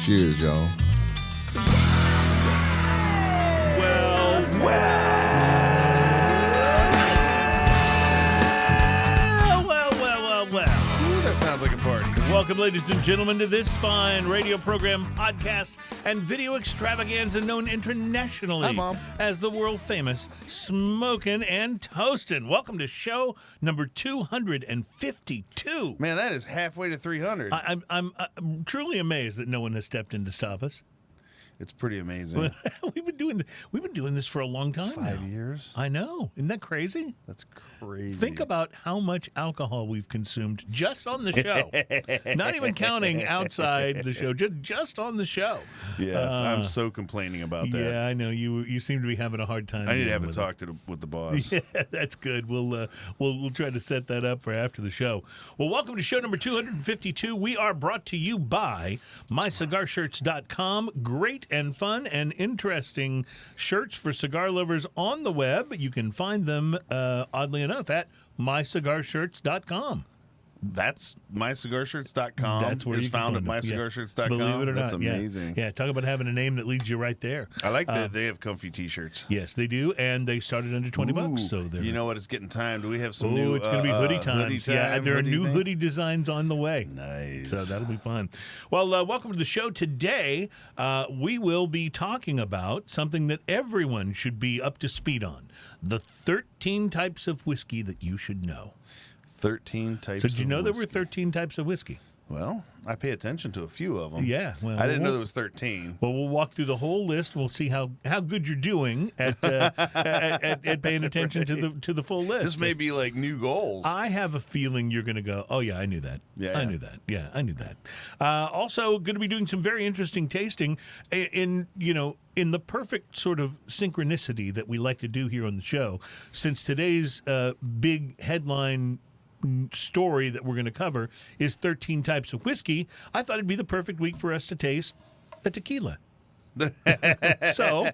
Cheers, y'all. That sounds like a party. Welcome, ladies and gentlemen, to this fine radio program, podcast, and video extravaganza known internationally Hi, Mom. as the world-famous Smokin' and Toastin'. Welcome to show number 252. Man, that is halfway to 300. I'm truly amazed that no one has stepped in to stop us. It's pretty amazing. We've been doing this for a long time 5 now. years? I know. Isn't that crazy? That's crazy. Think about how much alcohol we've consumed just on the show. Not even counting outside the show, just on the show. Yes, I'm so complaining about that. Yeah, I know. You seem to be having a hard time. I need to have a with talk with the boss. Yeah, that's good. We'll try to set that up for after the show. Well, welcome to show number 252. We are brought to you by MyCigarShirts.com. Great and fun and interesting shirts for cigar lovers on the web. You can find them, oddly enough, at MyCigarShirts.com. That's MyCigarShirts.com. That's where it's you can found at find them. MyCigarShirts.com. Believe it or That's not. amazing. Yeah, talk about having a name that leads you right there. I like that they have comfy T-shirts. Yes, they do, and they started under $20. So they're You know what? It's getting time. Do we have some new? it's going to be hoodie times. Yeah, there are new things? hoodie designs on the way. Nice. So that'll be fun. Well, welcome to the show today. We will be talking about something that everyone should be up to speed on: the 13 types of whiskey that you should know. 13 types. So did you know of there were whiskey. 13 types of whiskey? I pay attention to a few of them. Yeah, well, I didn't know there was 13. Well, we'll walk through the whole list. We'll see how good you're doing at at paying attention to the full list. This may be like new goals. I have a feeling you're going to go, oh, yeah, I knew that. Yeah. I knew that. Yeah, I knew that. Also, going to be doing some very interesting tasting in the perfect sort of synchronicity that we like to do here on the show. Since today's big headline story that we're going to cover is 13 types of whiskey, I thought it'd be the perfect week for us to taste a tequila. So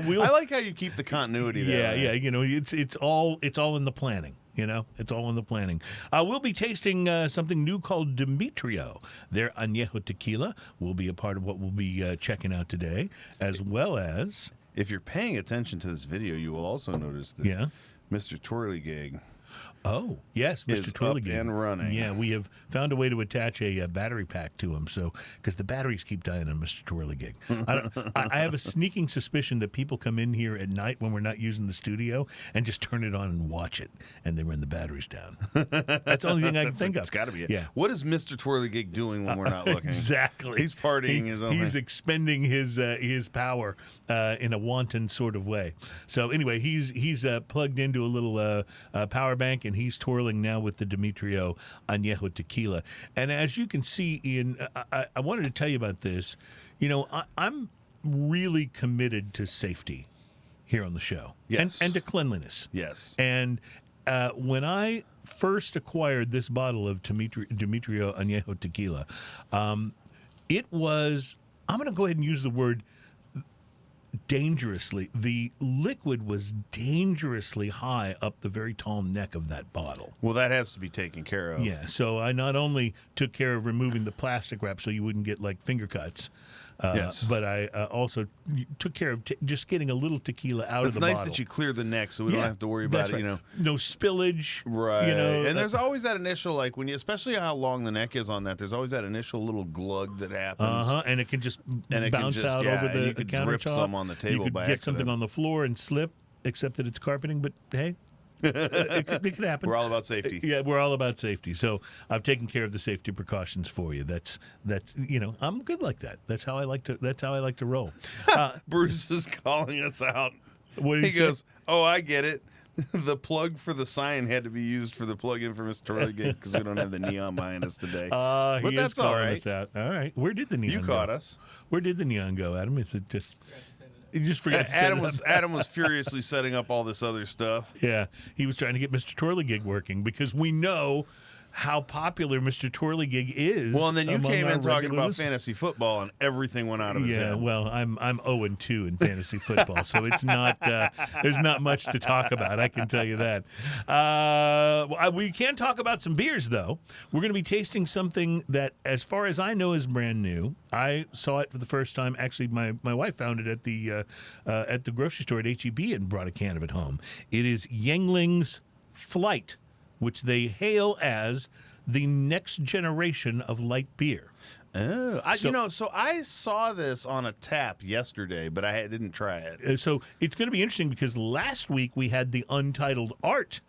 we'll. I like how you keep the continuity there. Yeah. It's all in the planning. It's all in the planning. We'll be tasting something new called Demetrio. Their Anejo Tequila will be a part of what we'll be checking out today, as well as. If you're paying attention to this video, you will also notice that Mr. Twirlygig. Oh, yes, Mr. Twirligig. Up and running. Yeah, we have found a way to attach a battery pack to him, because the batteries keep dying on Mr. Twirligig. I have a sneaking suspicion that people come in here at night when we're not using the studio and just turn it on and watch it, and they run the batteries down. That's the only thing I can think of. It's got to be it. Yeah. What is Mr. Twirligig doing when we're not looking? Exactly. He's partying his own He's thing. expending his power in a wanton sort of way. So anyway, he's plugged into a little power bank, and he's twirling now with the Demetrio Anejo Tequila. And as you can see, Ian, I wanted to tell you about this. I'm really committed to safety here on the show. Yes. And to cleanliness. Yes. And when I first acquired this bottle of Demetrio Anejo Tequila, it was, I'm going to go ahead and use the word dangerously. The liquid was dangerously high up the very tall neck of that bottle. Well, that has to be taken care of. Yeah, so I not only took care of removing the plastic wrap so you wouldn't get like finger cuts, Yes. but I also took care of just getting a little tequila out of the bottle. It's nice that you clear the neck so we don't have to worry about right. it, No spillage. Right. And there's like, always that initial, like, when you, especially how long the neck is on that, there's always that initial little glug that happens. and it can just And bounce out over and the you could countertop. drip some on the table You could by get accident. something on the floor and slip, except that it's carpeting, but hey. it could happen. We're all about safety. Yeah, we're all about safety. So I've taken care of the safety precautions for you. That's I'm good like that. That's how I like to roll. Bruce is calling us out. What did He goes, "Oh, I get it. The plug for the sign had to be used for the plug-in for Mr. Turligate because we don't have the neon behind us today." But He that's is calling all right. us out. All right. Where did the neon You go? caught us. Where did the neon go, Adam? Is it just... You just forgot to set Adam it was up. Adam was furiously setting up all this other stuff. Yeah, he was trying to get Mr. Twirligig working because we know how popular Mr. Twirlygig is. Well, and then you among came our in talking regular about listeners. fantasy football, and everything went out of his Yeah, head. well, I'm 0-2 in fantasy football, so it's not there's not much to talk about. I can tell you that. We can talk about some beers, though. We're going to be tasting something that, as far as I know, is brand new. I saw it for the first time. Actually, my wife found it at the grocery store at HEB and brought a can of it home. It is Yangling's Flight, which they hail as the next generation of light beer. Oh, so I saw this on a tap yesterday, but I didn't try it. So it's going to be interesting because last week we had the Untitled Art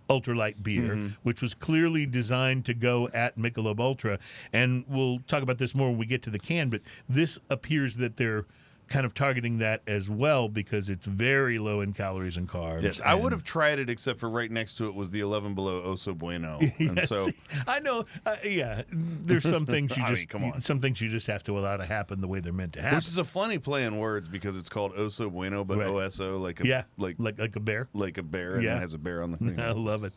ultralight beer, which was clearly designed to go at Michelob Ultra. And we'll talk about this more when we get to the can, but this appears that they're kind of targeting that as well because it's very low in calories and carbs. Yes, I would have tried it, except for right next to it was the 11 Below Oso Bueno. And so I know, there's some things you I mean, just come on. some things you just have to allow to happen the way they're meant to happen. which is a funny play in words because it's called Oso Bueno, but Right. OSO like a like a bear. like a bear, and Yeah. it has a bear on the thing. I love it.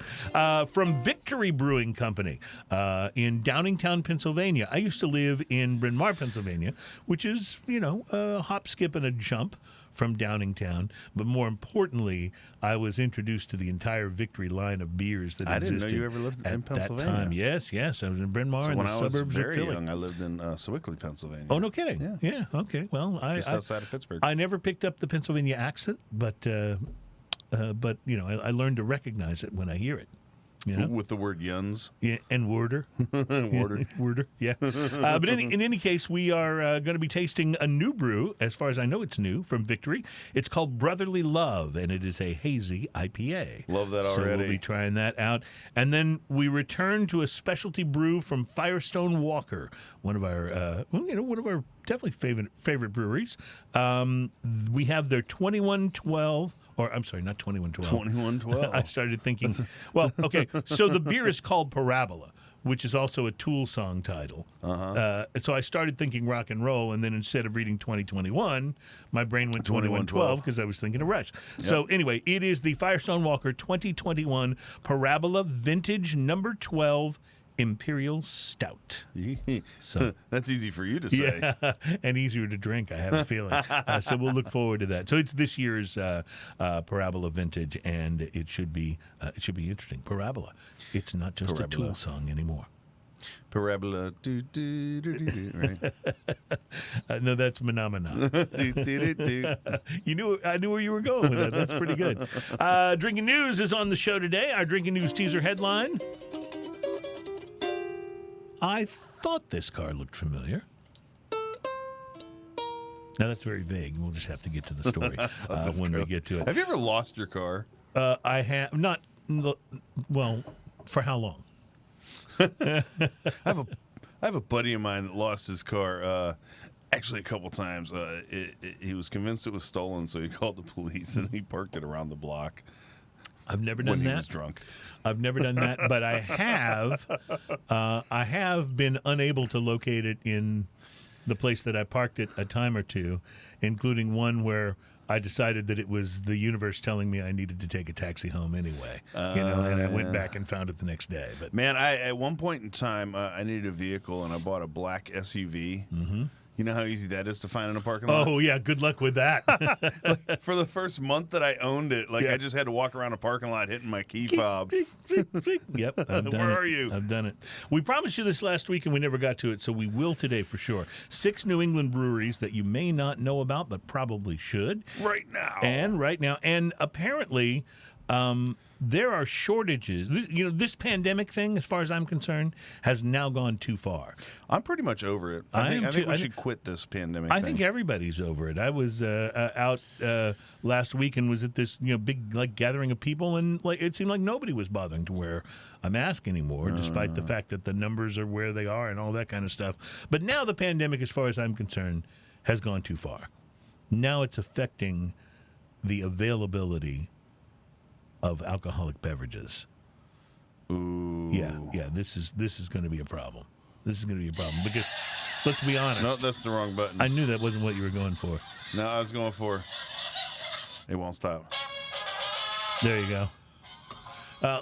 From Victory Brewing Company in Downingtown, Pennsylvania. I used to live in Bryn Mawr, Pennsylvania, which is, a hop, skip, and a jump from Downingtown. But more importantly, I was introduced to the entire Victory line of beers that I didn't existed know you ever lived in at that Pennsylvania. time. Yes. I was in Bryn Mawr So in when the I was suburbs very of Philly. young, I lived in Sewickley, Pennsylvania. Oh, no kidding. Yeah. Okay. Well, Just outside of Pittsburgh. I never picked up the Pennsylvania accent, but I learned to recognize it when I hear it. With the word yuns. Yeah, and Worder. Worder, yeah. But in any case, we are going to be tasting a new brew, as far as I know it's new, from Victory. It's called Brotherly Love, and it is a hazy IPA. Love that So already. we'll be trying that out. And then we return to a specialty brew from Firestone Walker, one of our definitely favorite breweries. We have their 2112, or I'm sorry, not 2112. 2112. I started thinking, well, okay, so the beer is called Parabola, which is also a Tool song title. So I started thinking rock and roll, and then instead of reading 2021, my brain went 2112 because I was thinking of Rush. Yep. So anyway, it is the Firestone Walker 2021 Parabola Vintage Number 12 Imperial Stout. So that's easy for you to say. yeah, and easier to drink, I have a feeling. So we'll look forward to that. So it's this year's Parabola Vintage, and it should be interesting. Parabola, it's not just Parabola. a Tool song anymore. Parabola, do do do do do. Right. No, that's Phenomena. Do, do, do, do. I knew where you were going with that. That's pretty good. Drinking News is on the show today. Our Drinking News teaser headline. I thought this car looked familiar. Now, that's very vague. We'll just have to get to the story when we get to it. Have you ever lost your car? I have not. Well, for how long? I have a buddy of mine that lost his car. Actually, a couple times. He was convinced it was stolen, so he called the police and he parked it around the block. I've never done that. When he was drunk. I've never done that, but I have been unable to locate it in the place that I parked it a time or two, including one where I decided that it was the universe telling me I needed to take a taxi home anyway. And I went back and found it the next day. But man, at one point in time, I needed a vehicle, and I bought a black SUV. Mm-hmm. You know how easy that is to find in a parking lot? Oh, yeah, good luck with that. For the first month that I owned it, I just had to walk around a parking lot hitting my key fob. Yep, I've done Where it. are you? I've done it. We promised you this last week, and we never got to it, so we will today for sure. 6 New England breweries that you may not know about, but probably should. Right now. And apparently, there are shortages. This pandemic thing, as far as I'm concerned, has now gone too far. I'm pretty much over it. I think we should quit this pandemic I thing. think everybody's over it. I was out last week and was at this big gathering of people, and it seemed like nobody was bothering to wear a mask anymore, despite the fact that the numbers are where they are and all that kind of stuff. But now the pandemic, as far as I'm concerned, has gone too far. Now it's affecting the availability of alcoholic beverages. Ooh. Yeah. This is going to be a problem. This is going to be a problem because, let's be honest. No, that's the wrong button. I knew that wasn't what you were going for. No, I was going for. It won't stop. There you go.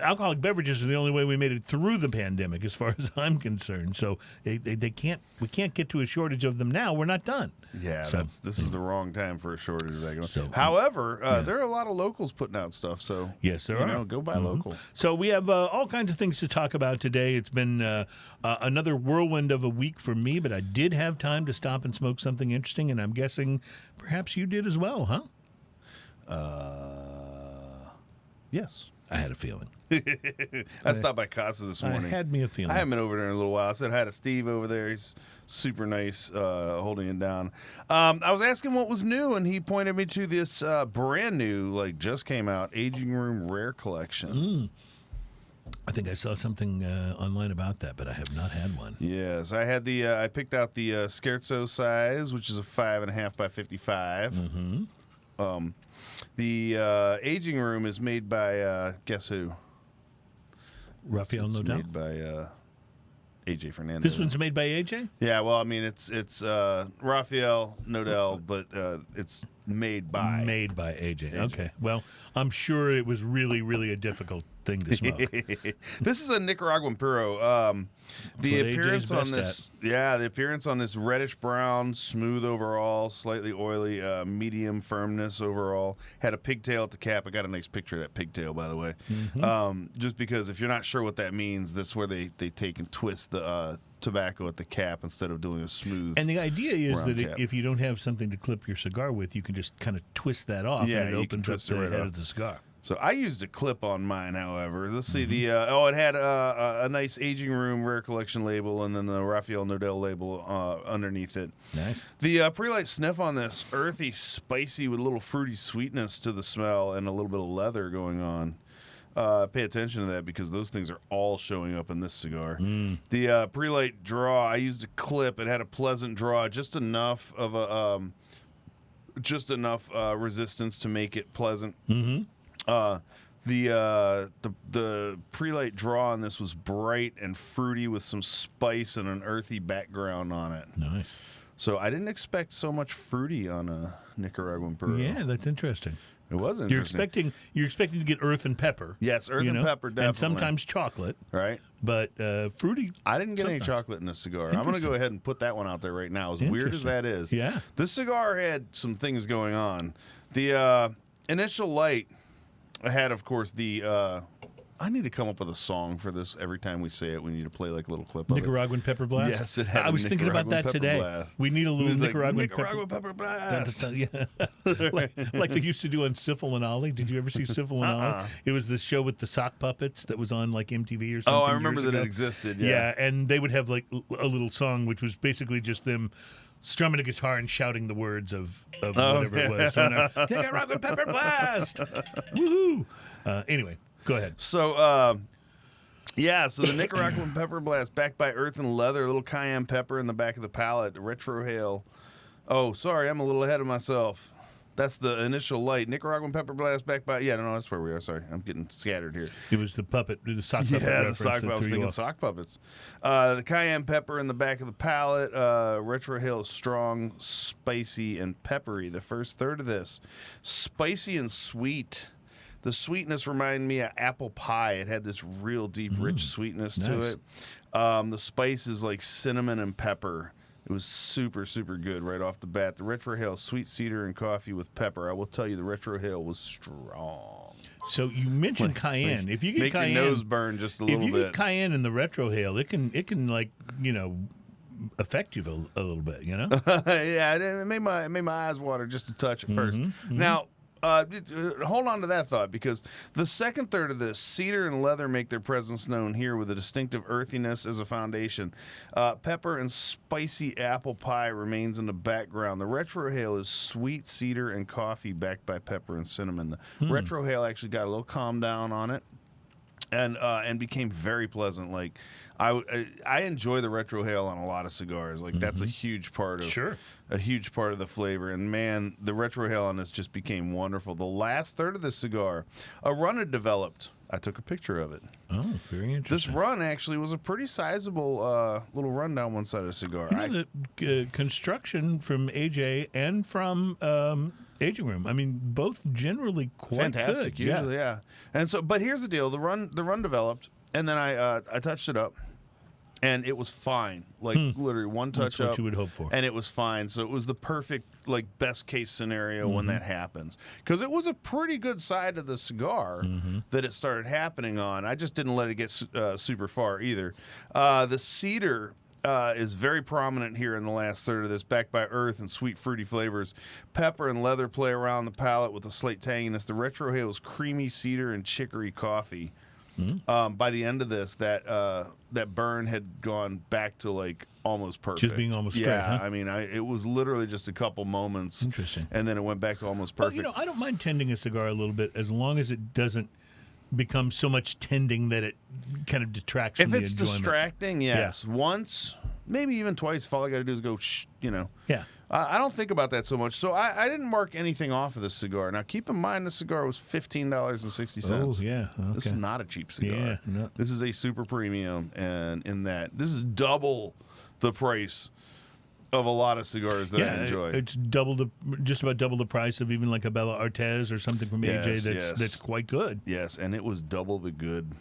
alcoholic beverages are the only way we made it through the pandemic, as far as I'm concerned. So we can't get to a shortage of them now. We're not done. Yeah, So, this is the wrong time for a shortage of that going. So, However, there are a lot of locals putting out stuff. So yes, there are. Go buy local. So we have all kinds of things to talk about today. It's been another whirlwind of a week for me, but I did have time to stop and smoke something interesting, and I'm guessing perhaps you did as well, huh? Yes. I had a feeling. I stopped by Casa this morning. I had me a feeling. I haven't been over there in a little while. I said hi to Steve over there. He's super nice, holding it down. I was asking what was new, and he pointed me to this brand new, just came out, Aging Room Rare Collection. I think I saw something online about that, but I have not had one. Yes, I had I picked out the Scherzo size, which is a 5.5 by 55. Mm-hmm. The Aging Room is made by guess who? Rafael It's Nodal. made by AJ Fernandez. This one's made by AJ? Yeah, well, I mean, it's Rafael Nodal, but it's made by AJ. Okay. Well, I'm sure it was really, really a difficult thing to smoke. This is a Nicaraguan Piro. The what appearance AJ's on best this, the appearance on this reddish brown, smooth overall, slightly oily, medium firmness overall. Had a pigtail at the cap. I got a nice picture of that pigtail, by the way. Just because if you're not sure what that means, that's where they take and twist the tobacco at the cap instead of doing a smooth. And the idea is round that cap. if you don't have something to clip your cigar with, you can just kind of twist that off, Yeah, and it you can opens up twist the it right head off. of the cigar. So I used a clip on mine, however. Let's see it had a nice Aging Room Rare Collection label and then the Rafael Nodal label underneath it. Nice. The pre-light sniff on this, earthy, spicy with a little fruity sweetness to the smell and a little bit of leather going on. Pay attention to that because those things are all showing up in this cigar. The pre-light draw, I used a clip. It had a pleasant draw, just enough of a resistance to make it pleasant. The pre-light draw on this was bright and fruity with some spice and an earthy background on it. Nice. So I didn't expect so much fruity on a Nicaraguan Piro. Yeah, that's interesting. It was interesting. You're expecting to get earth and pepper. Yes, earth and pepper, definitely. And sometimes chocolate. Right. But fruity. I didn't get any sometimes. chocolate in this cigar. I'm going to go ahead and put that one out there right now, as weird as that is. Yeah. This cigar had some things going on. The initial light had, of course, the... I need to come up with a song for this. Every time we say it, we need to play like a little clip of Nicaraguan pepper blast? Yes, it had I a was thinking about Nicaraguan that pepper today. blast. We need a little It's like, Nicaraguan pepper blast. Yeah. like they used to do on Syphil and Ollie. Did you ever see Syphil and Ollie? It was the show with the sock puppets that was on like MTV or something. Oh, I remember years that ago. it existed. Yeah, and they would have like a little song which was basically just them strumming a guitar and shouting the words of whatever it was. So Nicaraguan pepper blast! Woohoo! Anyway, go ahead. So, so the Nicaraguan pepper blast, backed by earth and leather, a little cayenne pepper in the back of the palate, retrohale. Oh, sorry, I'm a little ahead of myself. That's the initial light. Nicaraguan pepper blast, backed by... Yeah, no, that's where we are. Sorry, I'm getting scattered here. It was the puppet, the sock puppet Yeah, the reference sock that puppets. I was threw you thinking off. sock puppets. The cayenne pepper in the back of the palate. Retrohale is strong, spicy, and peppery. The first third of this. Spicy and sweet. The sweetness reminded me of apple pie. It had this real deep, rich sweetness to Nice. it. The spice is like cinnamon and pepper. It was super, super good right off the bat. The retrohale, sweet cedar and coffee with pepper. I will tell you, the retrohale was strong. So you mentioned cayenne. If you get Make cayenne, your nose burn just a little if you bit. get cayenne in the retrohale, it can like affect you a little bit. Yeah, it made my eyes water just a touch at first. Now, hold on to that thought, because the second third of this, cedar and leather make their presence known here with a distinctive earthiness as a foundation. Pepper and spicy apple pie remains in the background. The retrohale is sweet cedar and coffee backed by pepper and cinnamon. The retrohale actually got a little calm down on it. And became very pleasant. Like I enjoy the retrohale on a lot of cigars. Like that's a huge part of a huge part of the flavor. And man, the retrohale on this just became wonderful. The last third of the cigar, a run had developed. I took a picture of it. Oh, very interesting. This run actually was a pretty sizable little run down one side of the cigar. The construction from AJ and from aging room. I mean, both generally quite Fantastic, good. usually, yeah. And so, but here's the deal: the run developed, and then I touched it up, and it was fine. Like literally one touch That's what up, you would hope for. and it was fine. So it was the perfect, like, best case scenario when that happens, because it was a pretty good side of the cigar that it started happening on. I just didn't let it get super far either. The cedar is very prominent here in the last third of this, backed by earth and sweet fruity flavors. Pepper and leather play around the palate with a slight tanginess. The retrohale is creamy cedar and chicory coffee. By the end of this, that burn had gone back to like almost perfect. Just being almost straight, yeah. huh? I mean, it was literally just a couple moments. Interesting. And then it went back to almost Well, perfect. I don't mind tending a cigar a little bit as long as it doesn't become so much tending that it kind of detracts from If the it's enjoyment. distracting, yes. Once, maybe even twice, if all I got to do is go, shh, Yeah. I don't think about that so much. So I didn't mark anything off of this cigar. Now, keep in mind, the cigar was $15.60. Oh, yeah. Okay. This is not a cheap cigar. Yeah, no. This is a super premium, and in that, this is double the price of a lot of cigars that I enjoy. It's just about double the price of even like a Bella Artes or something from AJ that's quite good. Yes, and it was double the good.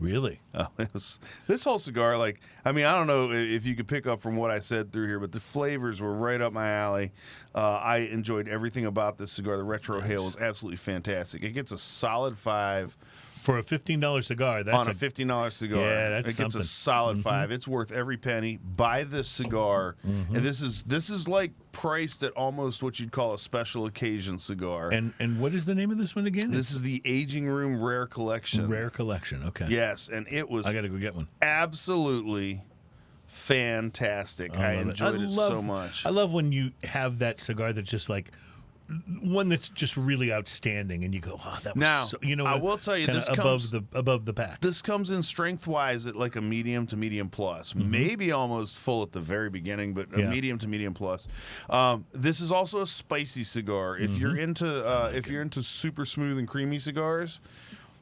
Really? It was, this whole cigar, like, I mean, I don't know if you could pick up from what I said through here, but the flavors were right up my alley. I enjoyed everything about this cigar. The retrohale was absolutely fantastic. It gets a solid 5. For a $15 cigar, that's On a $15 cigar. Yeah, that's it gets something. a solid 5. It's worth every penny. Buy this cigar. And this is like priced at almost what you'd call a special occasion cigar. And what is the name of this one again? This is the Aging Room Rare Collection. Rare Collection. Okay. Yes, and it was I got to go get one. absolutely fantastic. I love it. enjoyed it so much. I love when you have that cigar that's just like one that's just really outstanding, and you go, "Oh, that was Now, so, I will tell you, kinda this above the pack." This comes in strength-wise at like a medium to medium plus, maybe almost full at the very beginning, but a medium to medium plus. This is also a spicy cigar. If you're into super smooth and creamy cigars,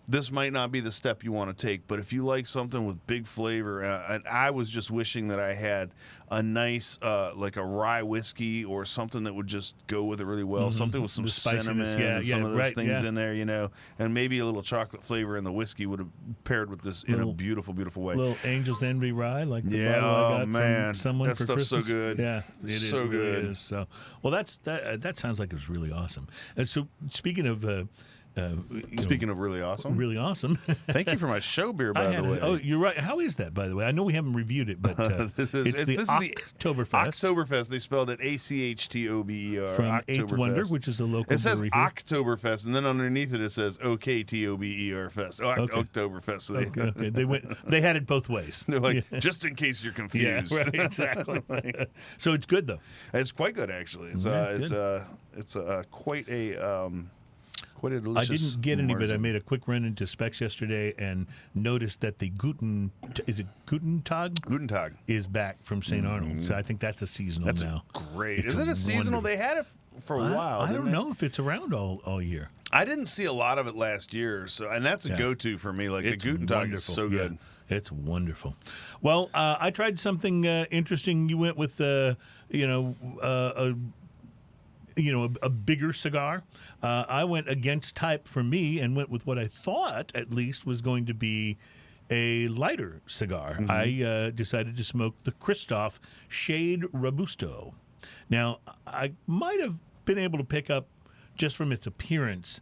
this might not be the step you want to take. But if you like something with big flavor, and I was just wishing that I had a nice, like a rye whiskey or something that would just go with it really well. Something with some The spiciness, cinnamon and some of those right, things in there, and maybe a little chocolate flavor in the whiskey would have paired with this in a beautiful, beautiful way. Little Angel's Envy rye, like the Yeah, bottle I got oh, man. from someone That for stuff's so Christmas. good. Yeah, it is. So It really good. is. So, well, that sounds like it was really awesome. And so, speaking of. Speaking of really awesome, really awesome. thank you for my show beer, by the way. Oh, you're right. How is that, by the way? I know we haven't reviewed it, but This it's the Oktoberfest Oktoberfest. They spelled it ACHTOBER. from Eighth Wonder, Oktoberfest. which is a local It says brewery here. Oktoberfest, and then underneath it says OKTOBER Fest. Oktoberfest. So Okay. They had it both ways. they're like, just in case you're Yeah, confused. right, exactly. So it's good though. It's quite good, actually. It's quite a quite a I delicious. didn't get any, but I Marzen. made a quick run into Specs yesterday and noticed that the Guten Tag Guten Tag. is back from St. Arnold. So I think that's a seasonal That's now. great. It's Is it a seasonal? wonderful. They had it for a while. I didn't don't they? know if it's around all year. I didn't see a lot of it last year, so and that's a go-to for me. Like It's the Guten Tag is wonderful. so good. Yeah, it's wonderful. Well, I tried something interesting. You went with a bigger cigar. I went against type for me and went with what I thought at least was going to be a lighter cigar. I decided to smoke the Kristoff Shade Robusto. Now, I might have been able to pick up just from its appearance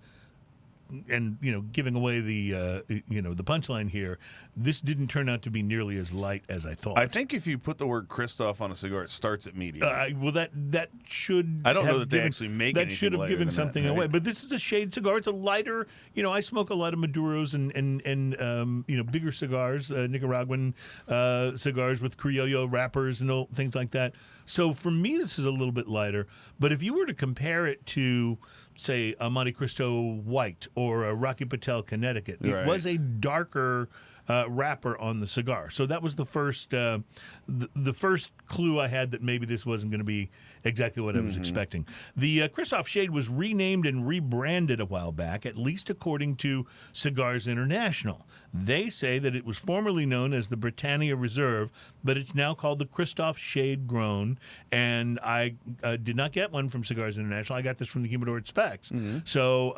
and giving away the the punchline here, this didn't turn out to be nearly as light as I thought. I think if you put the word Kristoff on a cigar, it starts at medium. Well, that should. I don't know have that they given- actually make that anything should have lighter given than something that, right? away. But this is a shade cigar. It's a lighter. I smoke a lot of Maduros and bigger cigars, Nicaraguan cigars with Criollo wrappers and things like that. So for me, this is a little bit lighter. But if you were to compare it to, say, a Monte Cristo White or a Rocky Patel Connecticut, it Right. was a darker wrapper on the cigar. So that was the first the first clue I had that maybe this wasn't going to be exactly what I was expecting. The Kristoff shade was renamed and rebranded a while back, at least according to Cigars International. They say that it was formerly known as the Britannia Reserve, but it's now called the Kristoff Shade Grown. And I did not get one from Cigars International. I got this from the Humidor at Specs. So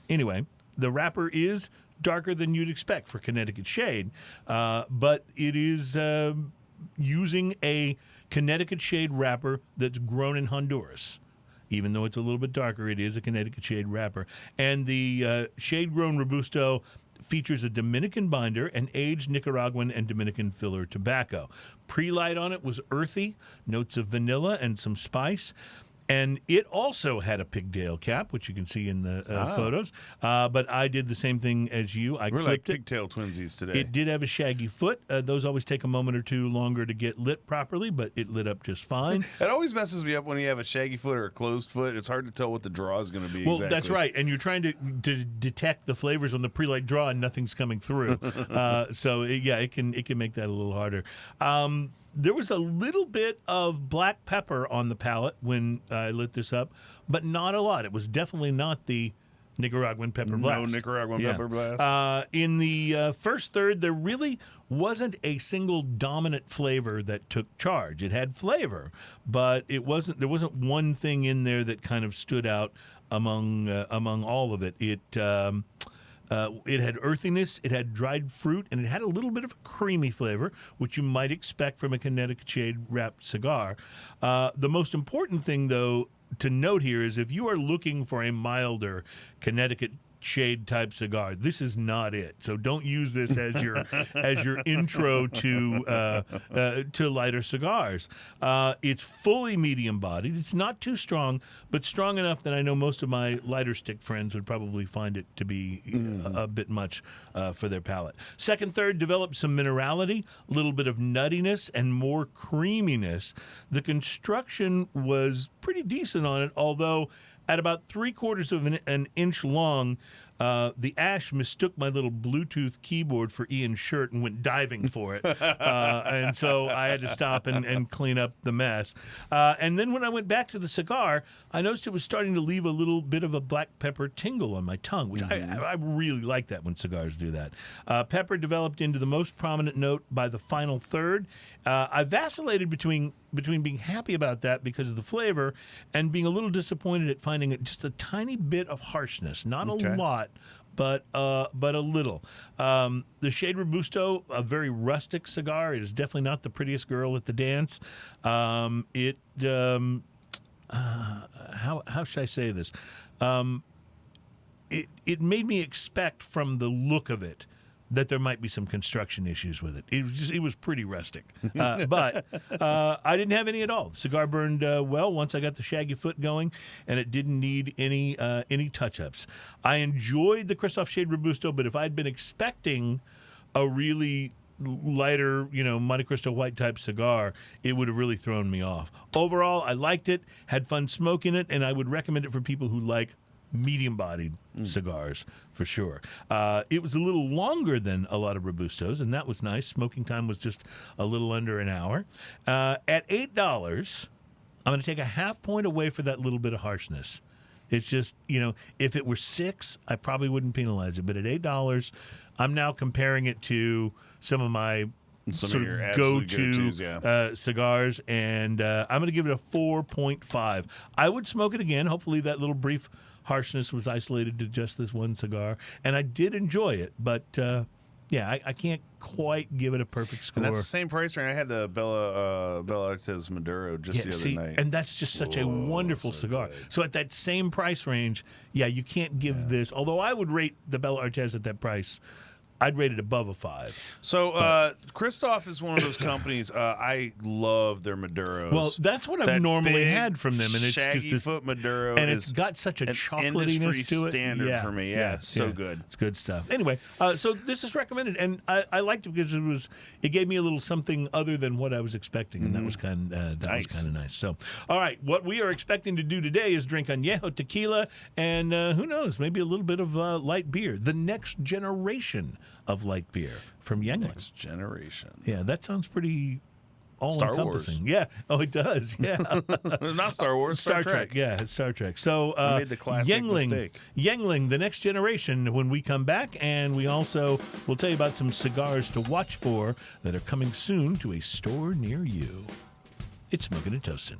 anyway, the wrapper is darker than you'd expect for Connecticut shade, but it is using a Connecticut shade wrapper that's grown in Honduras. Even though it's a little bit darker, it is a Connecticut shade wrapper. And the shade-grown Robusto features a Dominican binder and aged Nicaraguan and Dominican filler tobacco. Pre-light on it was earthy, notes of vanilla and some spice. And it also had a pigtail cap, which you can see in the photos. But I did the same thing as you. I We're clipped like pigtail twinsies today. It did have a shaggy foot. Those always take a moment or two longer to get lit properly, but it lit up just fine. It always messes me up when you have a shaggy foot or a closed foot. It's hard to tell what the draw is going to be. Well, exactly. that's right. And you're trying to detect the flavors on the pre-light draw, and nothing's coming through. It can make that a little harder. There was a little bit of black pepper on the palate when I lit this up, but not a lot. It was definitely not the Nicaraguan pepper blast. No Nicaraguan pepper blast. In the first third, there really wasn't a single dominant flavor that took charge. It had flavor, but there wasn't one thing in there that kind of stood out among all of it. It had earthiness, it had dried fruit, and it had a little bit of a creamy flavor, which you might expect from a Connecticut shade wrapped cigar. The most important thing, though, to note here is if you are looking for a milder Connecticut shade type cigar, this is not it. So don't use this as your intro to lighter cigars. It's fully medium bodied. It's not too strong, but strong enough that I know most of my lighter stick friends would probably find it to be a bit much for their palate. Second third developed some minerality, a little bit of nuttiness, and more creaminess. The construction was pretty decent on it, although at about 3/4 of an inch long, the ash mistook my little Bluetooth keyboard for Ian's shirt and went diving for it. And so I had to stop and clean up the mess. And then when I went back to the cigar, I noticed it was starting to leave a little bit of a black pepper tingle on my tongue, which I really like that when cigars do that. Pepper developed into the most prominent note by the final third. I vacillated between being happy about that because of the flavor and being a little disappointed at finding just a tiny bit of harshness. Not a lot, but a little. The shade Robusto, a very rustic cigar. It is definitely not the prettiest girl at the dance. How should I say this? It made me expect from the look of it that there might be some construction issues with it. It was pretty rustic. But I didn't have any at all. The cigar burned well once I got the shaggy foot going, and it didn't need any touch-ups. I enjoyed the Kristoff Shade Robusto, but if I'd been expecting a really lighter, Monte Cristo white type cigar, it would have really thrown me off. Overall, I liked it, had fun smoking it, and I would recommend it for people who like medium-bodied cigars for sure. It was a little longer than a lot of Robustos, and that was nice. Smoking time was just a little under an hour. At $8, I'm going to take a half point away for that little bit of harshness. It's just, if it were $6, I probably wouldn't penalize it. But at $8, I'm now comparing it to some of my sort of go-to cigars, and I'm going to give it a 4.5. I would smoke it again. Hopefully that little brief harshness was isolated to just this one cigar, and I did enjoy it, but I can't quite give it a perfect score. And that's the same price range. I had the Bella Artes Maduro just the other night. And that's just such a wonderful cigar. Good. So at that same price range, you can't give this, although I would rate the Bella Artes at that price, I'd rate it above a 5. So Kristoff is one of those companies. I love their Maduros. Well, that's what I've normally had from them, and it's shaggy just this foot Maduro, and it's got such a chocolatiness to it. Standard for me. Yeah, it's so good. It's good stuff. Anyway, so this is recommended, and I liked it because it gave me a little something other than what I was expecting, and that was kind of nice. So, all right, what we are expecting to do today is drink Anejo Tequila, and who knows, maybe a little bit of light beer. The next generation of light beer from Yangling. Next generation. Yeah, that sounds pretty Star all-encompassing. Wars. Yeah. Oh, it does. Yeah. Not Star Wars, Star Trek. Yeah, it's Star Trek. So I made the classic mistake. Yangling, the next generation, when we come back, and we also will tell you about some cigars to watch for that are coming soon to a store near you. It's Smoking and Toasting.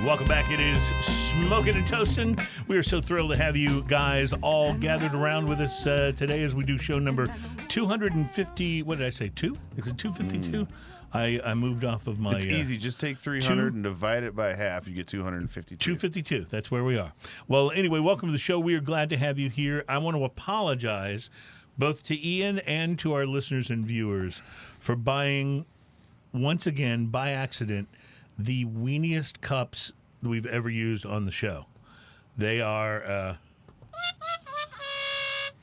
Welcome back. It is Smoking and Toasting. We are so thrilled to have you guys all gathered around with us today as we do show number 250. What did I say? 2? Is it 252? I moved off of my... It's easy. Just take 300 and divide it by half. You get 252. 252. That's where we are. Well, anyway, welcome to the show. We are glad to have you here. I want to apologize both to Ian and to our listeners and viewers for buying, once again, by accident, the weeniest cups that we've ever used on the show. They are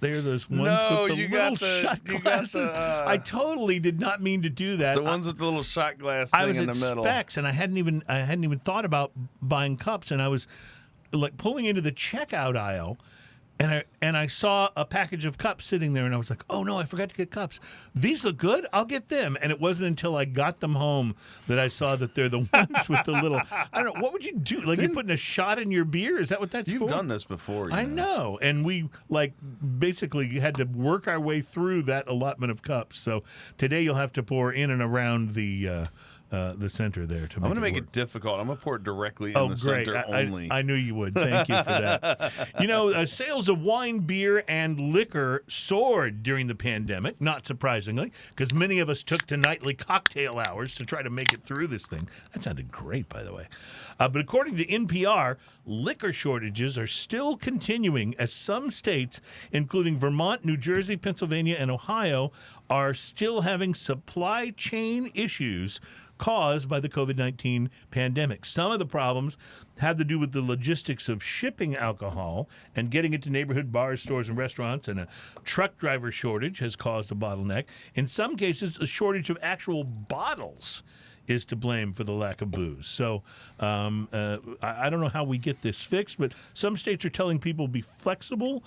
those ones with the little shot glasses. I totally did not mean to do that. The ones with the little shot glass thing in the middle. I was at Specs, and I hadn't even thought about buying cups, and I was like pulling into the checkout aisle, and I saw a package of cups sitting there, and I was like, oh no, I forgot to get cups. These look good. I'll get them. And it wasn't until I got them home that I saw that they're the ones with the little, I don't know, what would you do? Like you're putting a shot in your beer? Is that what that's for? You've done this before. I know. And we basically had to work our way through that allotment of cups. So today you'll have to pour in and around the center there. I'm going to make it difficult. I'm going to pour it directly in the center only. I knew you would. Thank you for that. You know, sales of wine, beer, and liquor soared during the pandemic, not surprisingly, because many of us took to nightly cocktail hours to try to make it through this thing. That sounded great, by the way. But according to NPR, liquor shortages are still continuing as some states, including Vermont, New Jersey, Pennsylvania, and Ohio, are still having supply chain issues caused by the COVID-19 pandemic. Some of the problems had to do with the logistics of shipping alcohol and getting it to neighborhood bars, stores, and restaurants, and a truck driver shortage has caused a bottleneck. In some cases, a shortage of actual bottles is to blame for the lack of booze. So I don't know how we get this fixed, but some states are telling people to be flexible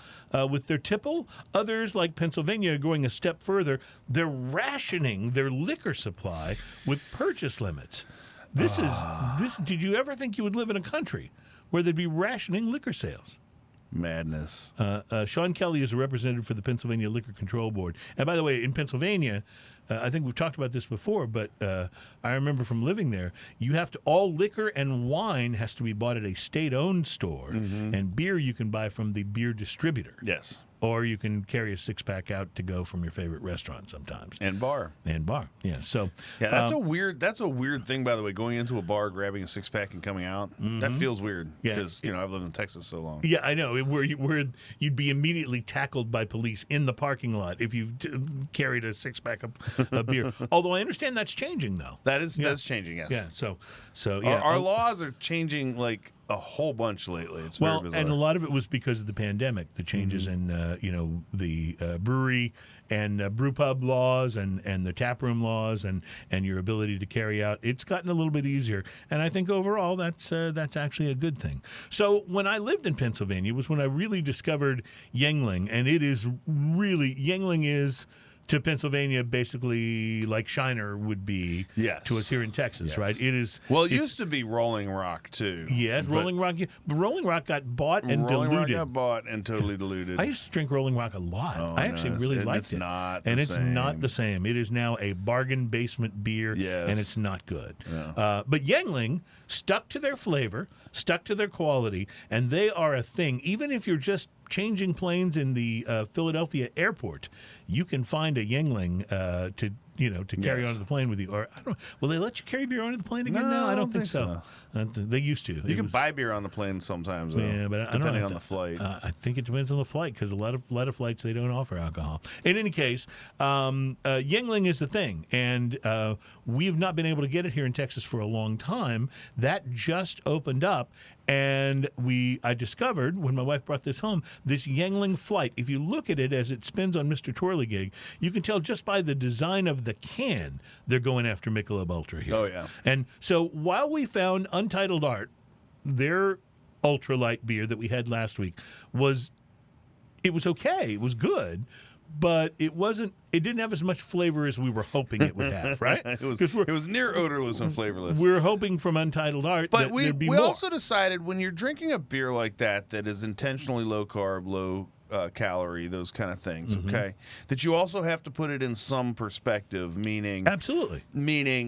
with their tipple. Others, like Pennsylvania, are going a step further. They're rationing their liquor supply with purchase limits. This. Did you ever think you would live in a country where they'd be rationing liquor sales? Madness. Sean Kelly is a representative for the Pennsylvania Liquor Control Board. And by the way, in Pennsylvania, I think we've talked about this before, but I remember from living there, all liquor and wine has to be bought at a state-owned store, and beer you can buy from the beer distributor. Yes. Or you can carry a six-pack out to go from your favorite restaurant sometimes. And bar. Yeah. So that's a weird thing, by the way, going into a bar, grabbing a six-pack and coming out. That feels weird because, I've lived in Texas so long. Yeah, I know. Where you'd be immediately tackled by police in the parking lot if you carried a six-pack of beer. Although I understand that's changing, though. That's changing, yes. Yeah, so yeah. Our laws are changing, like, a whole bunch lately. It's very bizarre. And a lot of it was because of the pandemic, the changes in the brewery and brew pub laws and the tap room laws and your ability to carry out. It's gotten a little bit easier, and I think overall that's actually a good thing. So when I lived in Pennsylvania was when I really discovered Yangling, and it is really Yangling is to Pennsylvania, basically like Shiner would be to us here in Texas, right? It is. Well, it used to be Rolling Rock too. Yes, Rolling Rock. But Rolling Rock got bought and diluted. Rolling Rock got bought and totally diluted. I used to drink Rolling Rock a lot. I actually really liked it. It's not the same. It is now a bargain basement beer, and it's not good. Yeah. But Yangling stuck to their flavor, stuck to their quality, and they are a thing. Even if you're just changing planes in the Philadelphia airport, you can find a Yangling to carry onto the plane with you. Or I don't. Will they let you carry beer onto the plane again now? I don't think so. They used to. You can buy beer on the plane sometimes, though. Yeah, but depending on the flight. I think it depends on the flight because a lot of flights they don't offer alcohol. In any case, Yangling is the thing, and we've not been able to get it here in Texas for a long time. That just opened up. And I discovered when my wife brought this home, this Yangling Flight. If you look at it as it spins on Mr. Twirlygig, you can tell just by the design of the can they're going after Michelob Ultra here. Oh, yeah. And so while we found Untitled Art, their ultralight beer that we had last week was okay. It was good. But it didn't have as much flavor as we were hoping it would have, right? It was near odorless and flavorless. We're hoping from Untitled Art but that there'd be we more. also decided when you're drinking a beer like that is intentionally low carb, low calorie, those kind of things, okay, that you also have to put it in some perspective, meaning Absolutely.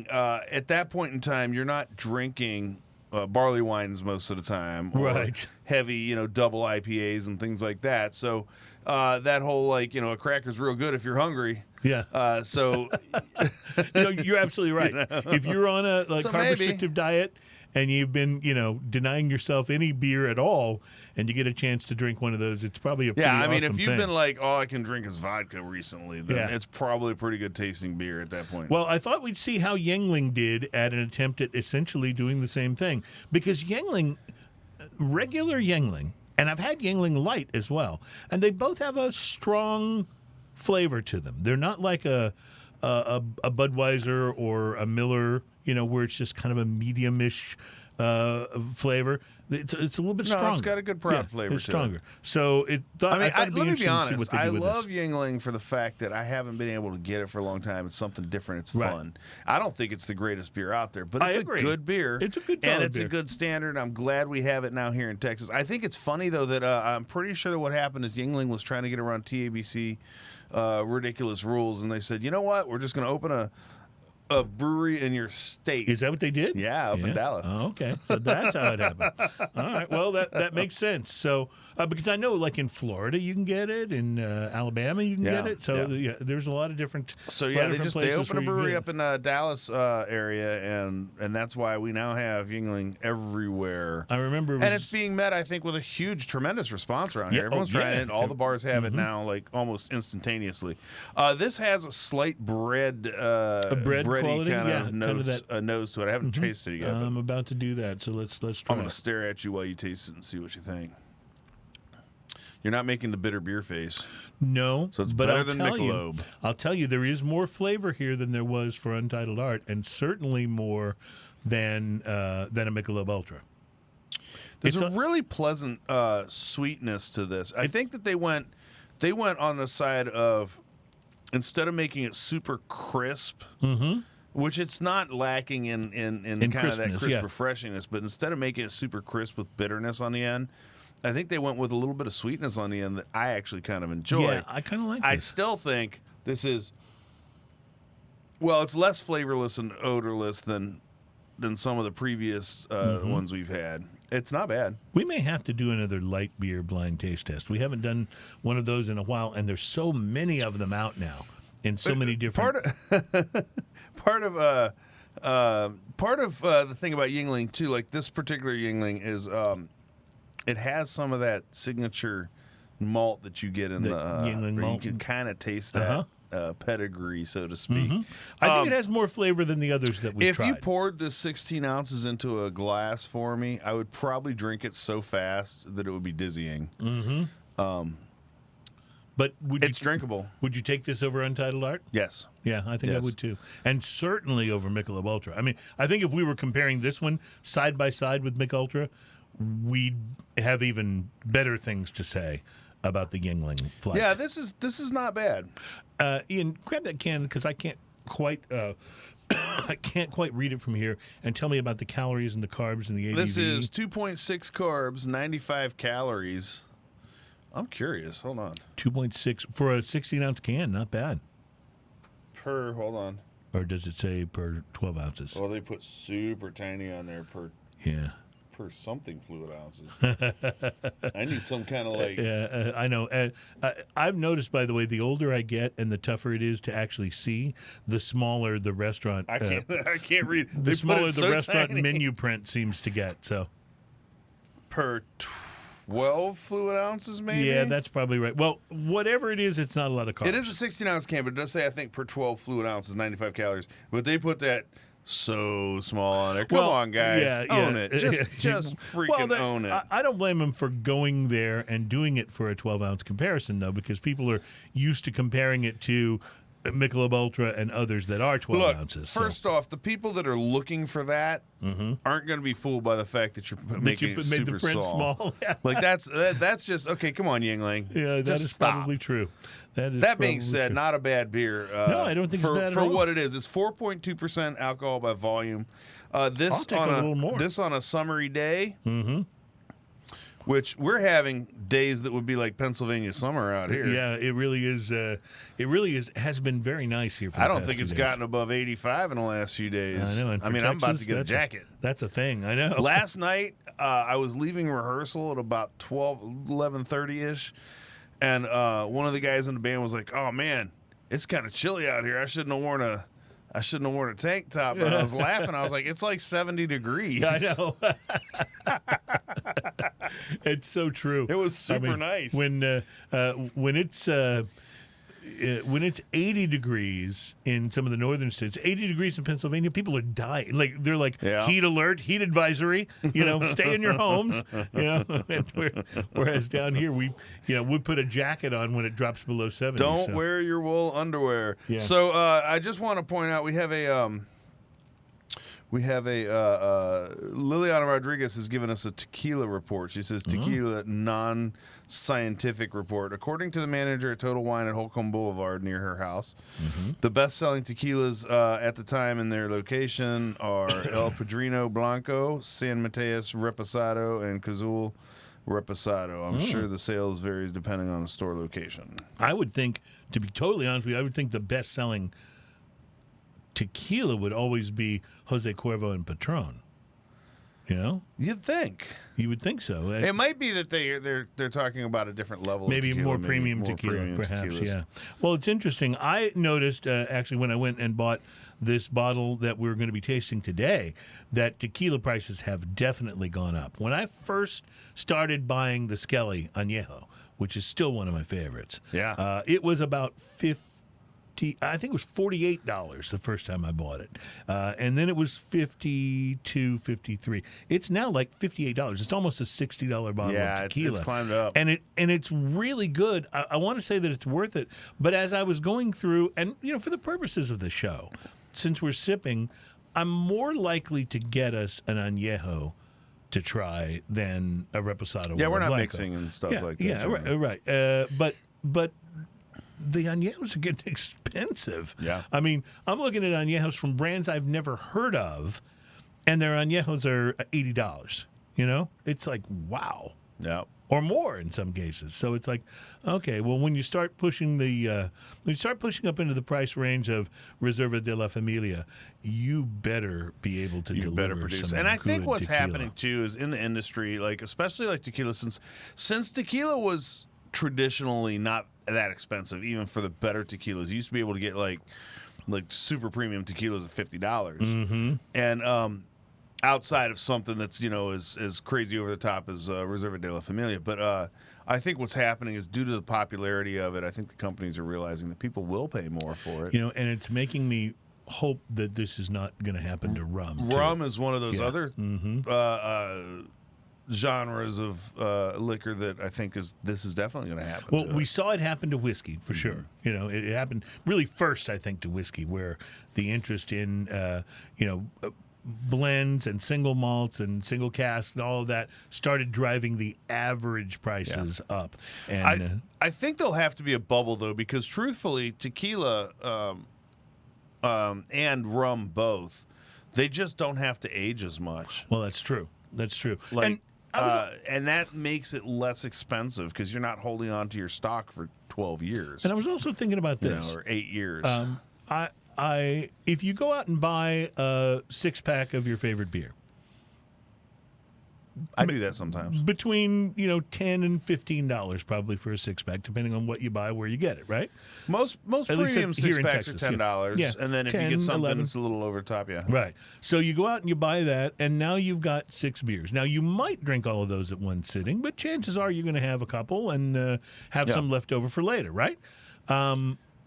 At that point in time, you're not drinking barley wines most of the time, or Right. heavy, double IPAs and things like that. So that whole a cracker's real good if you're hungry. Yeah. So You're absolutely right. If you're on a So carb maybe. restrictive diet and you've been, denying yourself any beer at all, and you get a chance to drink one of those, it's probably a pretty yeah, I mean, awesome if you've thing. been like, all I can drink is vodka recently, then Yeah. it's probably a pretty good tasting beer at that point. Well, I thought we'd see how Yangling did at an attempt at essentially doing the same thing. Because Yangling, regular Yangling, and I've had Yangling Light as well, and they both have a strong flavor to them. They're not like a Budweiser or a Miller, where it's just kind of a medium-ish flavor. It's a little bit No, stronger. it's got a good broad flavor It's to it. stronger. So I thought it'd be let me interesting be to honest. see what they I do with love this. Yingling for the fact that I haven't been able to get it for a long time. It's something different. It's Right. fun. I don't think it's the greatest beer out there, but I it's a agree. good beer. It's a good and solid it's beer. a good standard. I'm glad we have it now here in Texas. I think it's funny though that I'm pretty sure that what happened is Yingling was trying to get around TABC ridiculous rules, and they said, you know what, we're just going to open a brewery in your state. Is that what they did? Yeah, up in Dallas. Oh, okay. So that's how it happened. All right. Well, that makes sense. So, because I know, like in Florida, you can get it. In Alabama, you can Yeah, get it. So, yeah. there's a lot of different. So lot yeah, of they different opened places a where you can brewery get up in Dallas area, and that's why we now have Yingling everywhere. I remember, And it's being met, I think, with a huge, tremendous response around here. Yeah, Everyone's trying it. All the bars have Mm-hmm. it now, like almost instantaneously. This has a slight bread, bread bready quality? kind Yeah, of kind of nose, that- Mm-hmm. nose to it. I haven't tasted it yet. But I'm about to do that. So let's try. I'm going to stare at you while you taste it and see what you think. You're not making the bitter beer face. No, So it's but better I'll than tell you- Michelob. I'll tell you, there is more flavor here than there was for Untitled Art, and certainly more than a Michelob Ultra. There's It's a really pleasant sweetness to this. I think that they went on the side of, instead of making it super crisp, which it's not lacking in kind of that crispness, crisp yeah. refreshingness, but instead of making it super crisp with bitterness on the end, I think they went with a little bit of sweetness on the end that I actually kind of enjoy. Yeah, I kind of like I this. still think this is, well, it's less flavorless and odorless than some of the previous ones we've had. It's not bad. We may have to do another light beer blind taste test. We haven't done one of those in a while, and there's so many of them out now in so many different. Part of the thing about Yingling too, like this particular Yingling is it has some of that signature malt that you get in The the Yingling where malt. you can kind of taste that pedigree, so to speak. I think it has more flavor than the others that we've If tried. you poured this 16 ounces into a glass for me, I would probably drink it so fast that it would be dizzying. But It's drinkable. would you take this over Untitled Art? Yes. Yeah, I think I Yes. would too. And certainly over Michelob Ultra. I mean, I think if we were comparing this one side by side with Mich Ultra, we'd have even better things to say about the Yingling Flight. Yeah, this is not bad. Ian, grab that can because I can't quite I can't quite read it from here, and tell me about the calories and the carbs and the ABV. This is 2.6 carbs, 95 calories. I'm curious. Hold on. 2.6 for a 16-ounce can. Not bad. Hold on. Or does it say per 12 ounces? Well, they put super tiny on there per Yeah. something fluid ounces. I need some kind of like. Yeah, I know. I've noticed, by the way, the older I get and the tougher it is to actually see, the smaller the restaurant. I can't read. The They put smaller it the so restaurant tiny. menu print seems to get. So. Per 12 fluid ounces, maybe. Yeah, that's probably right. Well, whatever it is, it's not a lot of carbs. It is a 16-ounce can, but it does say I think per 12 fluid ounces, 95 calories. But they put that so small on it. Come on, guys. Own it. Just freaking own it. I don't blame them for going there and doing it for a 12-ounce comparison, though, because people are used to comparing it to Michelob Ultra and others that are 12 ounces. First off, the people that are looking for that aren't going to be fooled by the fact that you're making it super the print small. Like that's just okay. Come on, Yangling. Yeah, that is probably true. That being said, not a bad beer. No, I don't think it's bad for at all. what it is. It's 4.2% alcohol by volume. This I'll take on a little more. This on a summery day. Which we're having days that would be like Pennsylvania summer out here. Yeah, it really is. It really is. Has been very nice here. For I don't think it's gotten above 85 in the last few days. I know. And I mean, Texas, I'm about to get a jacket. That's a thing. I know. Last night, I was leaving rehearsal at about 11:30ish, and one of the guys in the band was like, "Oh man, it's kind of chilly out here. I shouldn't have worn a tank top." And I was laughing. I was like, "It's like 70 degrees." I know. It's so true. It was super nice. When it's 80 degrees in some of the northern states, 80 degrees in Pennsylvania, people are dying. Like they're like heat alert, heat advisory. Stay in your homes. And whereas down here we put a jacket on when it drops below 70. Don't wear your wool underwear. Yeah. So I just want to point out we have a Liliana Rodriguez has given us a tequila report. She says tequila non-scientific report. According to the manager at Total Wine at Holcomb Boulevard near her house, the best-selling tequilas at the time in their location are El Padrino Blanco, San Mateus Reposado, and Cazul Reposado. I'm sure the sales varies depending on the store location. I would think, to be totally honest with you, I would think the best-selling tequila would always be Jose Cuervo and Patron. You'd think. You would think so. It might be that they're talking about a different level maybe of tequila. More premium tequila, perhaps. Tequilas. Yeah. Well, it's interesting. I noticed actually when I went and bought this bottle that we're going to be tasting today that tequila prices have definitely gone up. When I first started buying the Skelly Anejo, which is still one of my favorites, it was about I think it was $48 the first time I bought it. And then it was $52, $53. It's now like $58. It's almost a $60 bottle of tequila. It's climbed up. And it's really good. I want to say that it's worth it. But as I was going through, and for the purposes of the show, since we're sipping, I'm more likely to get us an Añejo to try than a Reposado. Yeah, we're not Blanco. mixing and stuff like that. Yeah, right. But the añejos are getting expensive. Yeah. I mean, I'm looking at añejos from brands I've never heard of, and their añejos are $80. It's like, wow. Yeah. Or more in some cases. So it's like, okay, well, when you start pushing up into the price range of Reserva de la Familia, you better be able to deliver. Better produce. Some and I think what's tequila. happening too is in the industry, like especially like tequila, since tequila was traditionally not that expensive, even for the better tequilas. You used to be able to get like super premium tequilas at $50, and outside of something that's as crazy over the top as Reserva de la Familia. But I think what's happening is due to the popularity of it, I think the companies are realizing that people will pay more for it. And it's making me hope that this is not going to happen to rum. Rum is one of those other genres of liquor that I think this is definitely going to happen. Well, we saw it happen to whiskey for sure. It happened really first, I think, to whiskey, where the interest in blends and single malts and single casks and all of that started driving the average prices up. And I think there'll have to be a bubble though, because truthfully, tequila and rum both, they just don't have to age as much. Well, that's true. That's true. And that makes it less expensive because you're not holding on to your stock for 12 years. And I was also thinking about this. Or 8 years. If you go out and buy a 6-pack of your favorite beer, I do that sometimes. Between $10 and $15 probably for a 6-pack, depending on what you buy, where you get it. Right? Most premium 6-packs are $10, yeah. And then if 10, you get something 11. That's a little over top, yeah. Right. So you go out and you buy that, and now you've got 6 beers. Now you might drink all of those at one sitting, but chances are you're going to have a couple and have some left over for later. Right?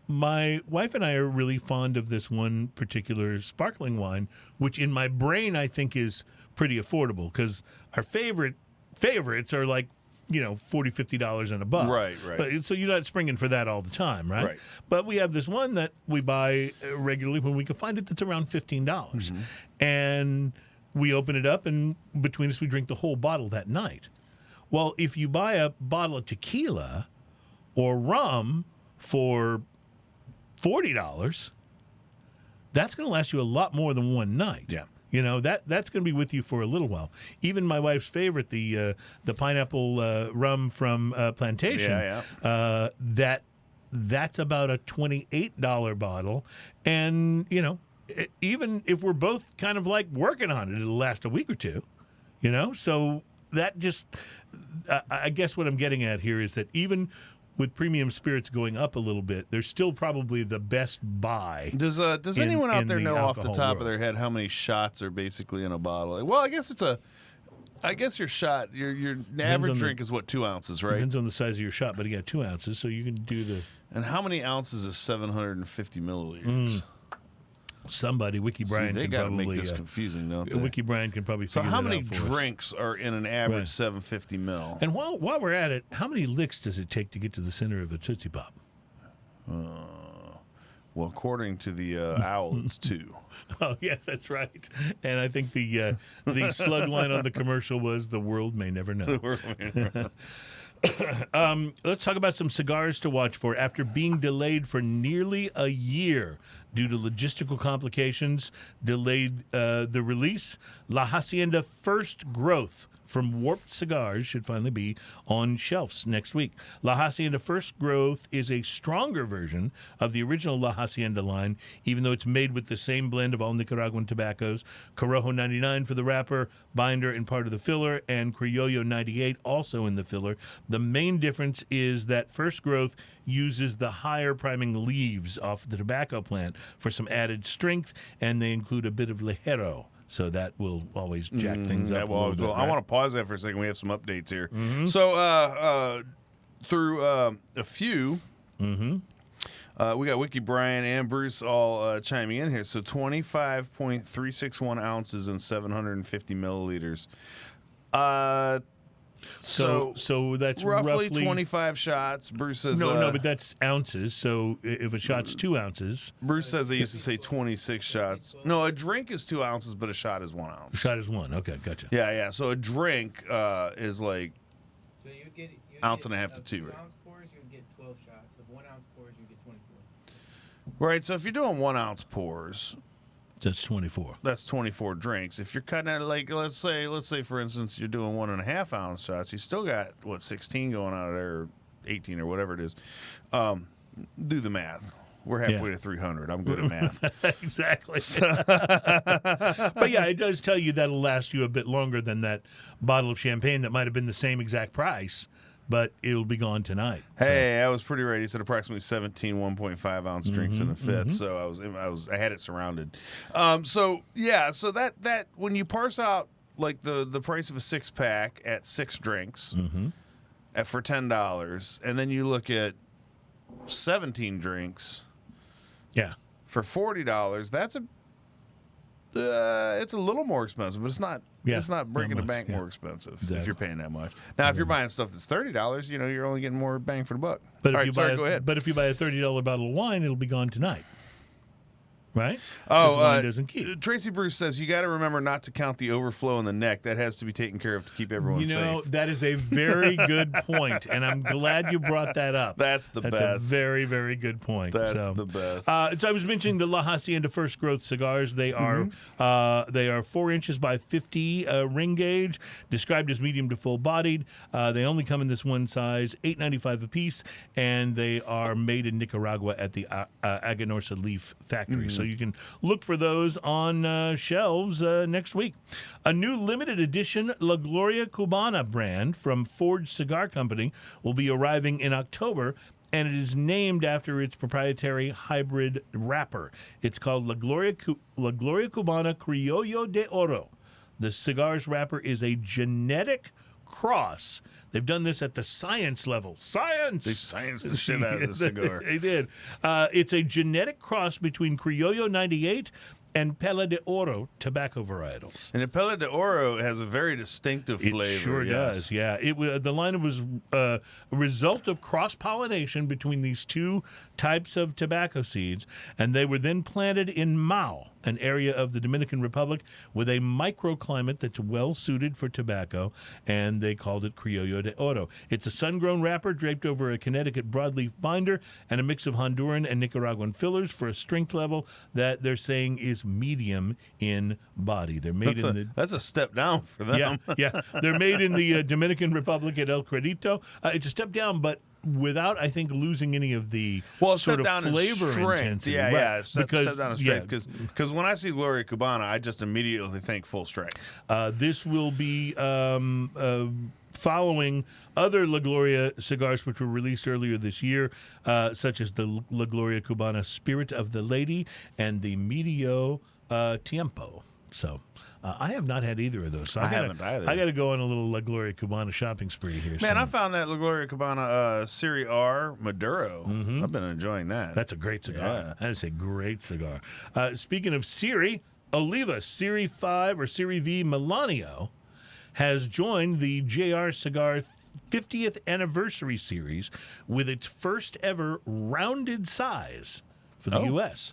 my wife and I are really fond of this one particular sparkling wine, which in my brain I think is pretty affordable because our favorites are like, $40, $50 and above. Right. But, so you're not springing for that all the time, right? Right. But we have this one that we buy regularly when we can find it that's around $15. And we open it up, and between us, we drink the whole bottle that night. Well, if you buy a bottle of tequila or rum for $40, that's going to last you a lot more than one night. Yeah. That's going to be with you for a little while. Even my wife's favorite, the pineapple rum from Plantation, that's about a $28 bottle. And, even if we're both kind of like working on it, it'll last a week or two, So that just, I guess what I'm getting at here is that even with premium spirits going up a little bit, they're still probably the best buy. Does anyone out there the know off the alcohol top world. of their head how many shots are basically in a bottle? Well, I guess your shot, your average drink is what, 2 ounces, right? Depends on the size of your shot, but you got 2 ounces, so you can do the. And how many ounces is 750 milliliters? Somebody, Wiki Brian, they can got to probably make this confusing, don't they? Wiki Brian can probably So figure how that many out for us. drinks are in an average Right. 750 mil? And while we're at it, how many licks does it take to get to the center of a Tootsie Pop? Well, according to the owl, it's 2. Oh, yes, that's right. And I think the slug line on the commercial was, "The world may never know." Let's talk about some cigars to watch for. After being delayed for nearly a year due to logistical complications, delayed the release, La Hacienda First Growth from Warped Cigars should finally be on shelves next week. La Hacienda First Growth is a stronger version of the original La Hacienda line, even though it's made with the same blend of all Nicaraguan tobaccos. Corojo 99 for the wrapper, binder, and part of the filler, and Criollo 98 also in the filler. The main difference is that First Growth uses the higher priming leaves off the tobacco plant for some added strength, and they include a bit of ligero. So that will always jack things up a little bit. I want to pause that for a second. We have some updates here. So through a few, we got Wiki Brian and Bruce all chiming in here. So 25.361 ounces and 750 milliliters. So that's roughly 25 shots. Bruce says no, but that's ounces. So if a shot's 2 ounces, Bruce says they used to say 26 shots. No, a drink is 2 ounces, but a shot is 1 a ounce. shot is 1. Okay, gotcha. Yeah. So a drink is like So you'd get ounce and a half to 2, right? 2 ounce pours, you'd get 12 shots. Of 1 ounce pours, you get 24. Right. So if you're doing 1 ounce pours, That's 24. that's 24 drinks. If you're cutting it, like let's say for instance you're doing 1.5 ounce shots, you still got 16 going out of there, or 18 or whatever it is. Do the math. We're halfway to 300. I'm good at math. Exactly. But yeah, it does tell you that'll last you a bit longer than that bottle of champagne that might have been the same exact price, but it'll be gone tonight. Hey, I was pretty right. He said approximately 17 1.5 ounce drinks in a fifth. So I had it surrounded. So that when you parse out like the price of a 6-pack at 6 drinks for $10, and then you look at 17 drinks Yeah. for $40, that's it's a little more expensive, but it's not. Yeah, it's not breaking the not much, bank yeah. more expensive if Exactly. you're paying that much. Now, if you're buying stuff that's $30, you're only getting more bang for the buck. But All if right, sorry, go ahead. But if you buy a $30 bottle of wine, it'll be gone tonight. Right? Oh, 'Cause wine doesn't keep. Tracy Bruce says you got to remember not to count the overflow in the neck. That has to be taken care of to keep everyone safe. That is a very good point, and I'm glad you brought that up. That's the That's best. a very, very good point. That's So, the best. So I was mentioning the La Hacienda First Growth cigars. They are 4 inches by 50 ring gauge, described as medium to full bodied. They only come in this one size, $8.95 a piece, and they are made in Nicaragua at the Aganorsa Leaf Factory. So you can look for those on shelves next week. A new limited edition La Gloria Cabana brand from Forge Cigar Company will be arriving in October, and it is named after its proprietary hybrid wrapper. It's called La Gloria Cabana Criollo de Oro. The cigar's wrapper is a genetic cross. They've done this at the science level. Science! They scienced the shit out of the cigar. They did. It's a genetic cross between Criollo 98 and Pele de Oro tobacco varietals. And the Pele de Oro has a very distinctive flavor. It sure does, yeah. The line was a result of cross-pollination between these two types of tobacco seeds, and they were then planted in Mao, an area of the Dominican Republic with a microclimate that's well-suited for tobacco, and they called it Criollo de Oro. It's a sun-grown wrapper draped over a Connecticut broadleaf binder and a mix of Honduran and Nicaraguan fillers for a strength level that they're saying is medium in body. They're made that's a step down for them. Yeah. They're made in the Dominican Republic at El Credito. It's a step down, but without, I think, losing any of the sort of flavor intensity. Yeah, step down in strength. Because when I see Gloria Cabana, I just immediately think full strength. This will be following other La Gloria cigars which were released earlier this year, such as the La Gloria Cabana Spirit of the Lady and the Medio Tiempo. So I have not had either of those. So I haven't either. I got to go on a little La Gloria Cabana shopping spree here. Man, I found that La Gloria Cabana Serie R Maduro. Mm-hmm. I've been enjoying that. That's a great cigar. Yeah. That is a great cigar. Speaking of Serie, Oliva Serie 5 or Serie V Melanio has joined the JR Cigar 50th Anniversary Series with its first ever rounded size for the U.S.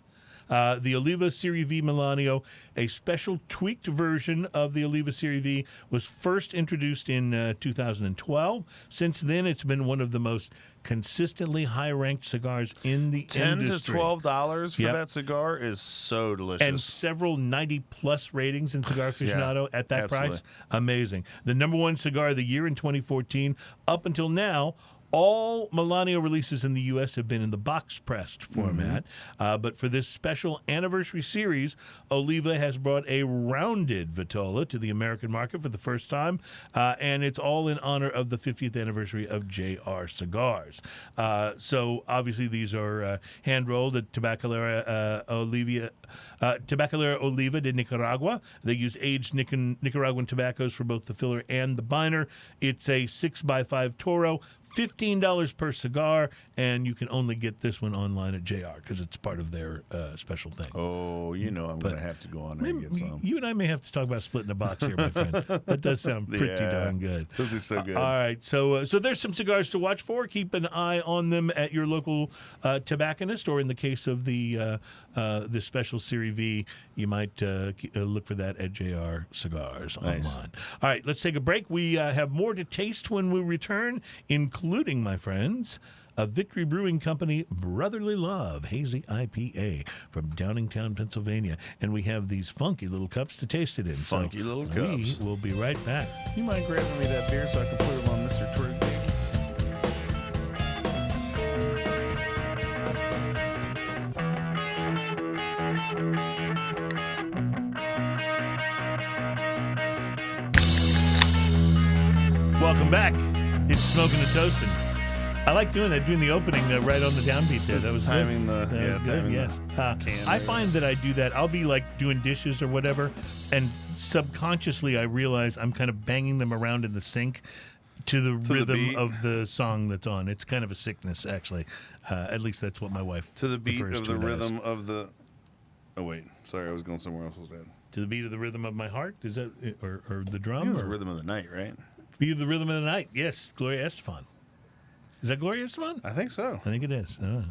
The Oliva Serie V Melanio, a special tweaked version of the Oliva Serie V, was first introduced in 2012. Since then, it's been one of the most consistently high-ranked cigars in the industry. $10 to $12 for that cigar is so delicious. And several 90-plus ratings in Cigar Aficionado at that price. Amazing. The number one cigar of the year in 2014. Up until now, all Melanio releases in the U.S. have been in the box-pressed format, but for this special anniversary series, Oliva has brought a rounded Vitola to the American market for the first time, and it's all in honor of the 50th anniversary of JR Cigars. So obviously these are hand-rolled at Tabacalera Oliva de Nicaragua. They use aged Nicaraguan tobaccos for both the filler and the binder. It's a 6x5 Toro, $15 per cigar, and you can only get this one online at JR because it's part of their special thing. Oh, I'm going to have to go on there and get some. You and I may have to talk about splitting a box here, my friend. That does sound pretty darn good. Those are so good. All right, so there's some cigars to watch for. Keep an eye on them at your local tobacconist, or in the case of the special Serie V, you might look for that at JR Cigars online. All right, let's take a break. We have more to taste when we return, including, my friends, a Victory Brewing Company Brotherly Love Hazy IPA from Downingtown, Pennsylvania. And we have these funky little cups to taste it in. Funky little cups. We will be right back. You mind grabbing me that beer so I can put it on Mr. Twig? Welcome back. It's Smoking and Toasting. I like doing the opening right on the downbeat there. That was timing good. That was good, yes. I find that I do that. I'll be like doing dishes or whatever, and subconsciously I realize I'm kind of banging them around in the sink to the rhythm of the song that's on. It's kind of a sickness, actually. At least that's what my wife to the beat refers of to the it as. rhythm of the. Oh wait, sorry, I was going somewhere else with that. To the beat of the rhythm of my heart, is that or the drum? It was the rhythm of the night, right? Beat of the rhythm of the night. Yes, Gloria Estefan. Is that Gloria Estefan? I think so. I think it is. All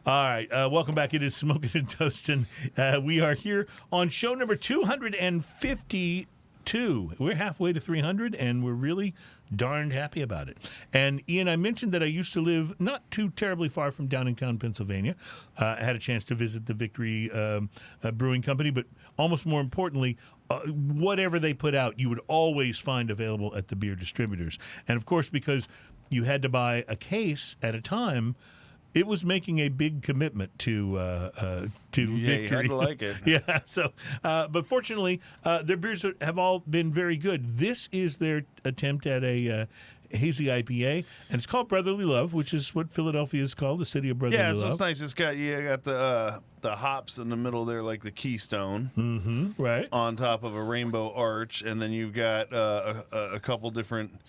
right. Welcome back. It is Smoking and Toasting. We are here on show number 252. We're halfway to 300, and we're really darned happy about it. And, Ian, I mentioned that I used to live not too terribly far from Downingtown, Pennsylvania. I had a chance to visit the Victory Brewing Company, but almost more importantly, whatever they put out, you would always find available at the beer distributors. And, of course, because you had to buy a case at a time, it was making a big commitment to Victory. You had to like it. Yeah. So, but fortunately, their beers have all been very good. This is their attempt at a hazy IPA, and it's called Brotherly Love, which is what Philadelphia is called, the city of brotherly love. Yeah, so it's nice. It's got the hops in the middle there, like the keystone, Right. on top of a rainbow arch, and then you've got a couple different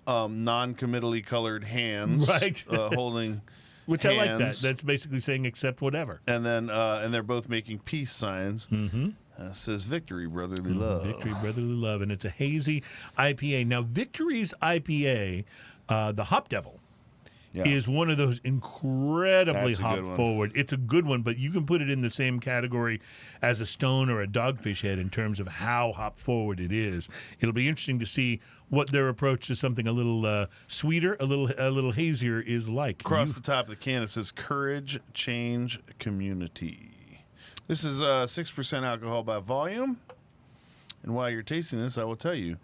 non-committally colored hands, Right. holding. Which hands. I like that. That's basically saying accept whatever. And then and they're both making peace signs. Says Victory Brotherly Love. Victory Brotherly Love, and it's a hazy IPA. Now, Victory's IPA, the Hop Devil, Yeah. is one of those incredibly That's a good hop one. forward. It's a good one, but you can put it in the same category as a Stone or a Dogfish Head in terms of how hop forward it is. It'll be interesting to see what their approach to something a little sweeter, a little hazier is like. Across the top of the can, it says Courage, Change, Community. This is 6% alcohol by volume. And while you're tasting this, I will tell you,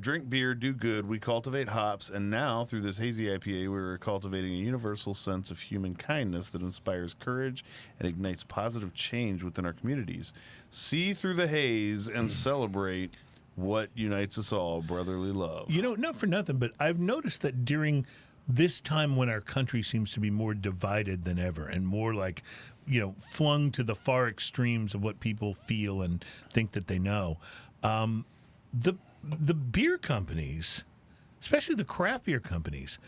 drink beer, do good. We cultivate hops. And now, through this hazy IPA, we're cultivating a universal sense of human kindness that inspires courage and ignites positive change within our communities. See through the haze and celebrate what unites us all, brotherly love. You know, not for nothing, but I've noticed that during this time when our country seems to be more divided than ever and more like, flung to the far extremes of what people feel and think that they know, the beer companies, especially the craft beer companies,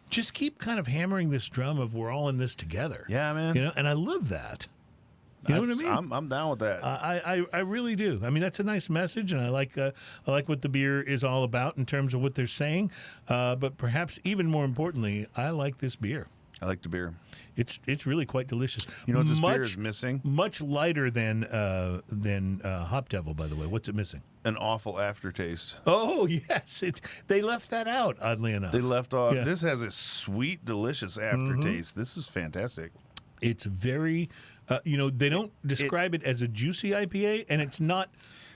just keep kind of hammering this drum of we're all in this together. Yeah, man. And I love that. You know what I mean? I'm down with that. I really do. I mean, that's a nice message, and I like what the beer is all about in terms of what they're saying. But perhaps even more importantly, I like this beer. I like the beer. It's really quite delicious. You know what this beer is missing? Much lighter than Hop Devil, by the way. What's it missing? An awful aftertaste. Oh yes, they left that out. Oddly enough, They left off. Yeah. This has a sweet, delicious aftertaste. This is fantastic. It's very. They don't describe it as a juicy IPA, and it's not.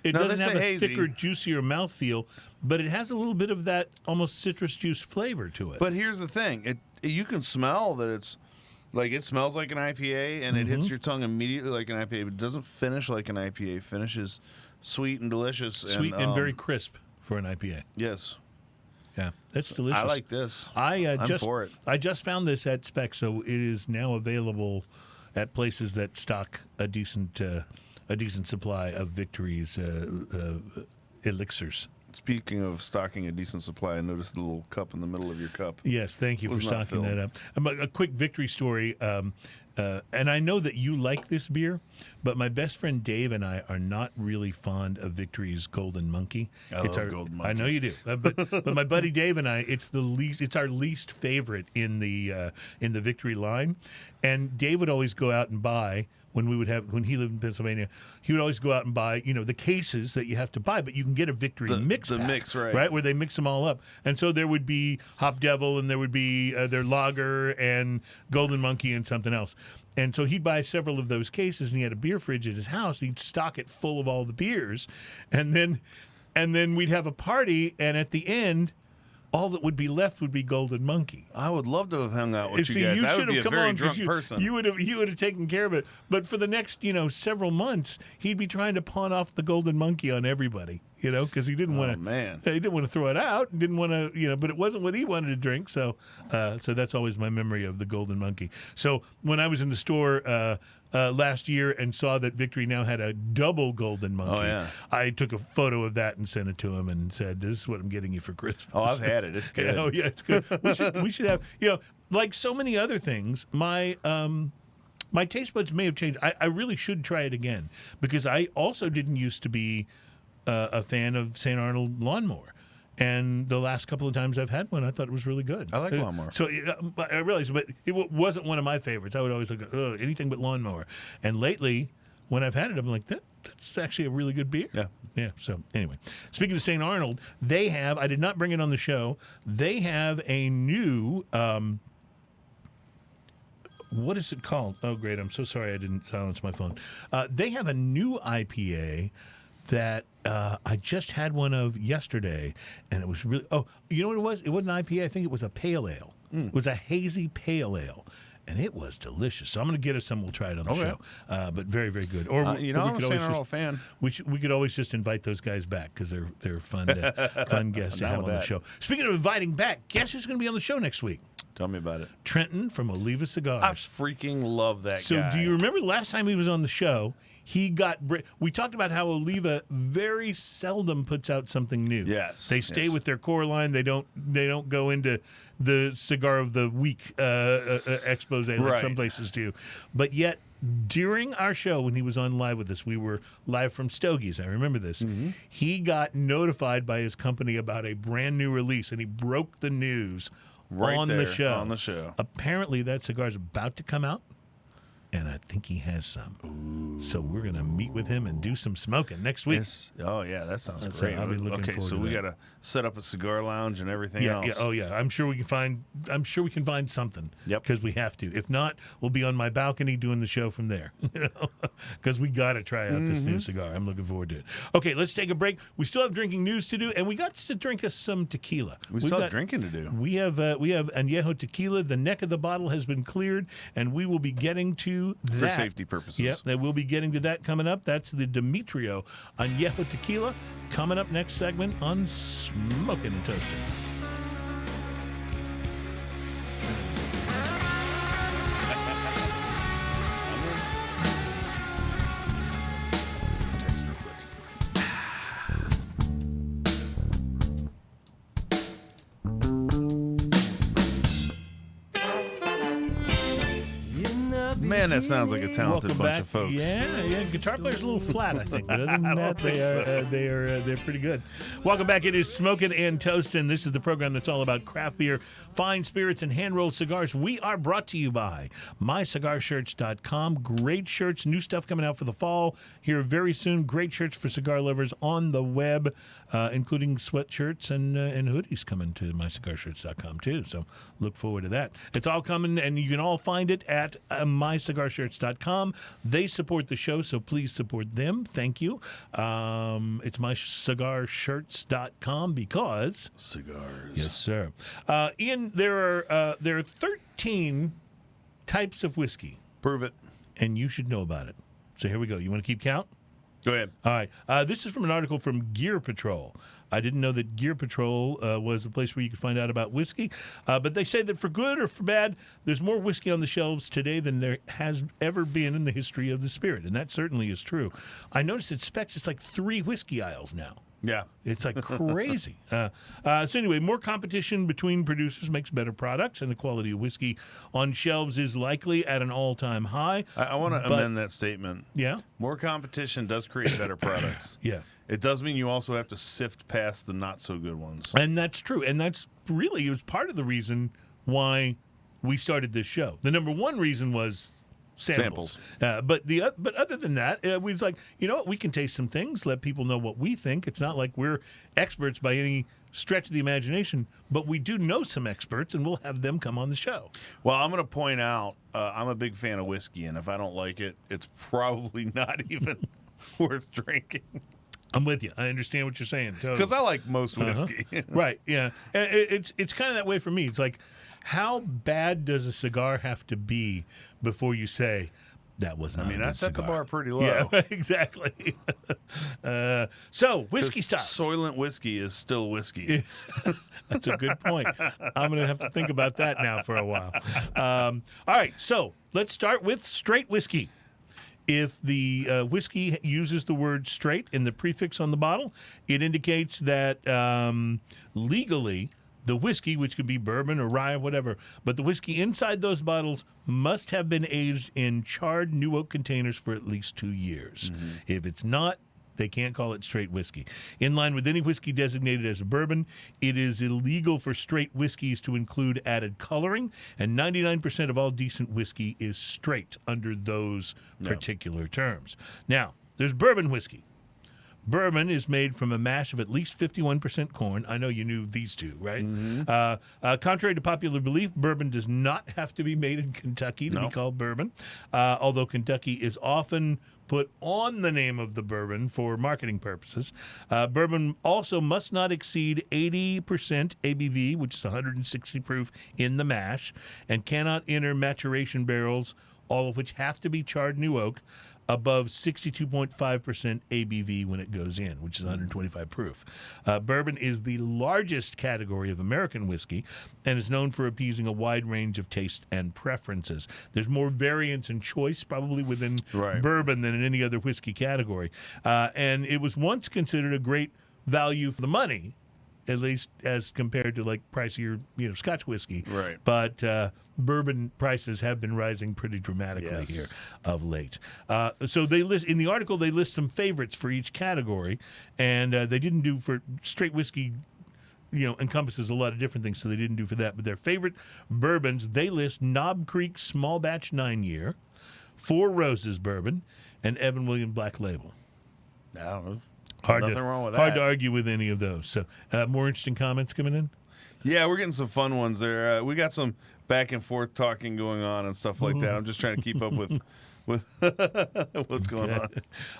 It No, doesn't they have say a hazy. thicker, juicier mouthfeel, but it has a little bit of that almost citrus juice flavor to it. But here's the thing: you can smell that it's like it smells like an IPA, and it hits your tongue immediately like an IPA, but it doesn't finish like an IPA. It finishes sweet and delicious, Sweet and very crisp for an IPA. Yes, Yeah, that's delicious. I like this. I'm for it. I just found this at Spec, so it is now available at places that stock a decent supply of Victory's elixirs. Speaking of stocking a decent supply, I noticed the little cup in the middle of your cup. Yes, thank you for Was not stocking that filled. up. A quick Victory story, and I know that you like this beer, but my best friend Dave and I are not really fond of Victory's Golden Monkey. I love Golden Monkey. I know you do, but my buddy Dave and I, it's our least favorite in the Victory line, and Dave would always go out and buy. When he lived in Pennsylvania, he would always go out and buy, the cases that you have to buy, but you can get a Victory mix the pack, mix, right. right, where they mix them all up. And so there would be Hop Devil, and there would be their Lager and Golden Monkey and something else. And so he'd buy several of those cases, and he had a beer fridge at his house. And he'd stock it full of all the beers, and then we'd have a party, and at the end, all that would be left would be Golden Monkey. I would love to have hung out with See, you guys. I would should be have a come very on, 'cause drunk person. You would have taken care of it. But for the next, several months, he'd be trying to pawn off the Golden Monkey on everybody, because he didn't want to. Man. He didn't want to throw it out. Didn't want to, but it wasn't what he wanted to drink. So that's always my memory of the Golden Monkey. So when I was in the store last year and saw that Victory now had a double Golden Monkey, Oh, yeah. I took a photo of that and sent it to him and said, "This is what I'm getting you for Christmas." Oh, I've had it. It's good. Oh yeah, it's good. We should have, like so many other things. My taste buds may have changed. I really should try it again because I also didn't used to be a fan of St. Arnold Lawnmower. And the last couple of times I've had one, I thought it was really good. I like Lawnmower. So I realized, but it wasn't one of my favorites. I would always look at anything but Lawnmower. And lately, when I've had it, I'm like, that's actually a really good beer. Yeah. Yeah. So anyway, speaking of St. Arnold, they have, I did not bring it on the show, they have a new, what is it called? Oh, great. I'm so sorry I didn't silence my phone. They have a new IPA that I just had one of yesterday, and it was really, you know what it was? It wasn't an IPA. I think it was a pale ale. It was a hazy pale ale. and it was delicious. So I'm going to get us some. We'll try it on the Okay. show. But very, very good. Or I'm a San Earl fan. we could always just invite those guys back because they're fun guests to down have with on the that. show. Speaking of inviting back, guess who's going to be on the show next week? Tell me about it. Trenton from Oliva Cigars. I freaking love that So guy. do you remember the last time he was on the show? He got. We talked about how Oliva very seldom puts out something new. Yes, they stay yes. with their core line. They don't go into the cigar of the week expose like Right. some places do. But yet during our show when he was on live with us, we were live from Stogie's. I remember this. Mm-hmm. He got notified by his company about a brand new release, and he broke the news Right on the there, show. on the show. Apparently, that cigar's about to come out, and I think he has some. Ooh. So we're going to meet with him and do some smoking next week. Oh, yeah, that sounds So great. I'll be looking okay, forward so to we that. got to set up a cigar lounge and everything Yeah, else. yeah, oh yeah. I'm sure we can find something. Yep. Because we have to. If not, we'll be on my balcony doing the show from there. Because we got to try out this new cigar. I'm looking forward to it. Okay, let's take a break. We still have drinking news to do, and we got to drink us some tequila. We still have drinking to do. We have Anejo Tequila. The neck of the bottle has been cleared, and we will be getting to that. For safety purposes. Yep, that we'll be getting to that coming up. That's the Demetrio Anejo Tequila coming up next segment on Smoking and Toasting. Text real quick. Man, that sounds like a talented Welcome bunch back. of folks. Yeah. Guitar player's a little flat, I think, but other than that, they're pretty good. Welcome back. It is Smoking and Toasting. This is the program that's all about craft beer, fine spirits, and hand-rolled cigars. We are brought to you by MyCigarShirts.com. Great shirts, new stuff coming out for the fall here very soon. Great shirts for cigar lovers on the web, including sweatshirts and hoodies coming to MyCigarShirts.com too. So look forward to that. It's all coming, and you can all find it at MyCigarShirts.com. They support the show, so please support them. Thank you. It's MyCigarShirts.com because Cigars. yes, sir. Ian, there are 13 types of whiskey, Prove it. and you should know about it. So here we go. You want to keep count? Go ahead. All right. This is from an article from Gear Patrol. I didn't know that Gear Patrol was a place where you could find out about whiskey. But they say that for good or for bad, there's more whiskey on the shelves today than there has ever been in the history of the spirit. And that certainly is true. I noticed at Specs, it's like 3 whiskey aisles now. Yeah. It's like crazy. So anyway, more competition between producers makes better products, and the quality of whiskey on shelves is likely at an all-time high. I want to amend that statement. Yeah? More competition does create better products. Yeah. It does mean you also have to sift past the not-so-good ones. And that's true. And that's really, it was part of the reason why we started this show. The number one reason was samples. But other than that, we was like, you know what, we can taste some things, let people know what we think. It's not like we're experts by any stretch of the imagination, but we do know some experts, and we'll have them come on the show. Well, I'm going to point out, I'm a big fan of whiskey, and if I don't like it, it's probably not even worth drinking. I'm with you. I understand what you're saying. Totally. Because I like most whiskey. Right, yeah. It's kind of that way for me. It's like, how bad does a cigar have to be before you say, that was not a good I set the cigar? bar pretty low. Yeah, exactly. So, whiskey styles. Soylent whiskey is still whiskey. That's a good point. I'm going to have to think about that now for a while. All right, so let's start with straight whiskey. If the whiskey uses the word straight in the prefix on the bottle, it indicates that legally the whiskey, which could be bourbon or rye or whatever, but the whiskey inside those bottles must have been aged in charred new oak containers for at least 2 years. Mm-hmm. If it's not, they can't call it straight whiskey. In line with any whiskey designated as a bourbon, it is illegal for straight whiskeys to include added coloring, and 99% of all decent whiskey is straight under those particular terms. Now, there's bourbon whiskey. Bourbon is made from a mash of at least 51% corn. I know you knew these two, right? Contrary to popular belief, bourbon does not have to be made in Kentucky to be called bourbon, although Kentucky is often put on the name of the bourbon for marketing purposes. Bourbon also must not exceed 80% ABV, which is 160 proof, in the mash, and cannot enter maturation barrels, all of which have to be charred new oak, above 62.5% ABV when it goes in, which is 125 proof. Bourbon is the largest category of American whiskey and is known for appeasing a wide range of taste and preferences. There's more variance and choice probably within bourbon than in any other whiskey category. And it was once considered a great value for the money, at least as compared to like pricier, Scotch whiskey. Right. But bourbon prices have been rising pretty dramatically here of late. So they list in the article, they list some favorites for each category, and they didn't do for straight whiskey. Encompasses a lot of different things, so they didn't do for that. But their favorite bourbons, they list Knob Creek Small Batch 9-Year, Four Roses Bourbon, and Evan Williams Black Label. I don't know. Nothing wrong with that. Hard to argue with any of those. So, more interesting comments coming in? Yeah, we're getting some fun ones there. We got some back and forth talking going on and stuff like that. I'm just trying to keep up with what's going on.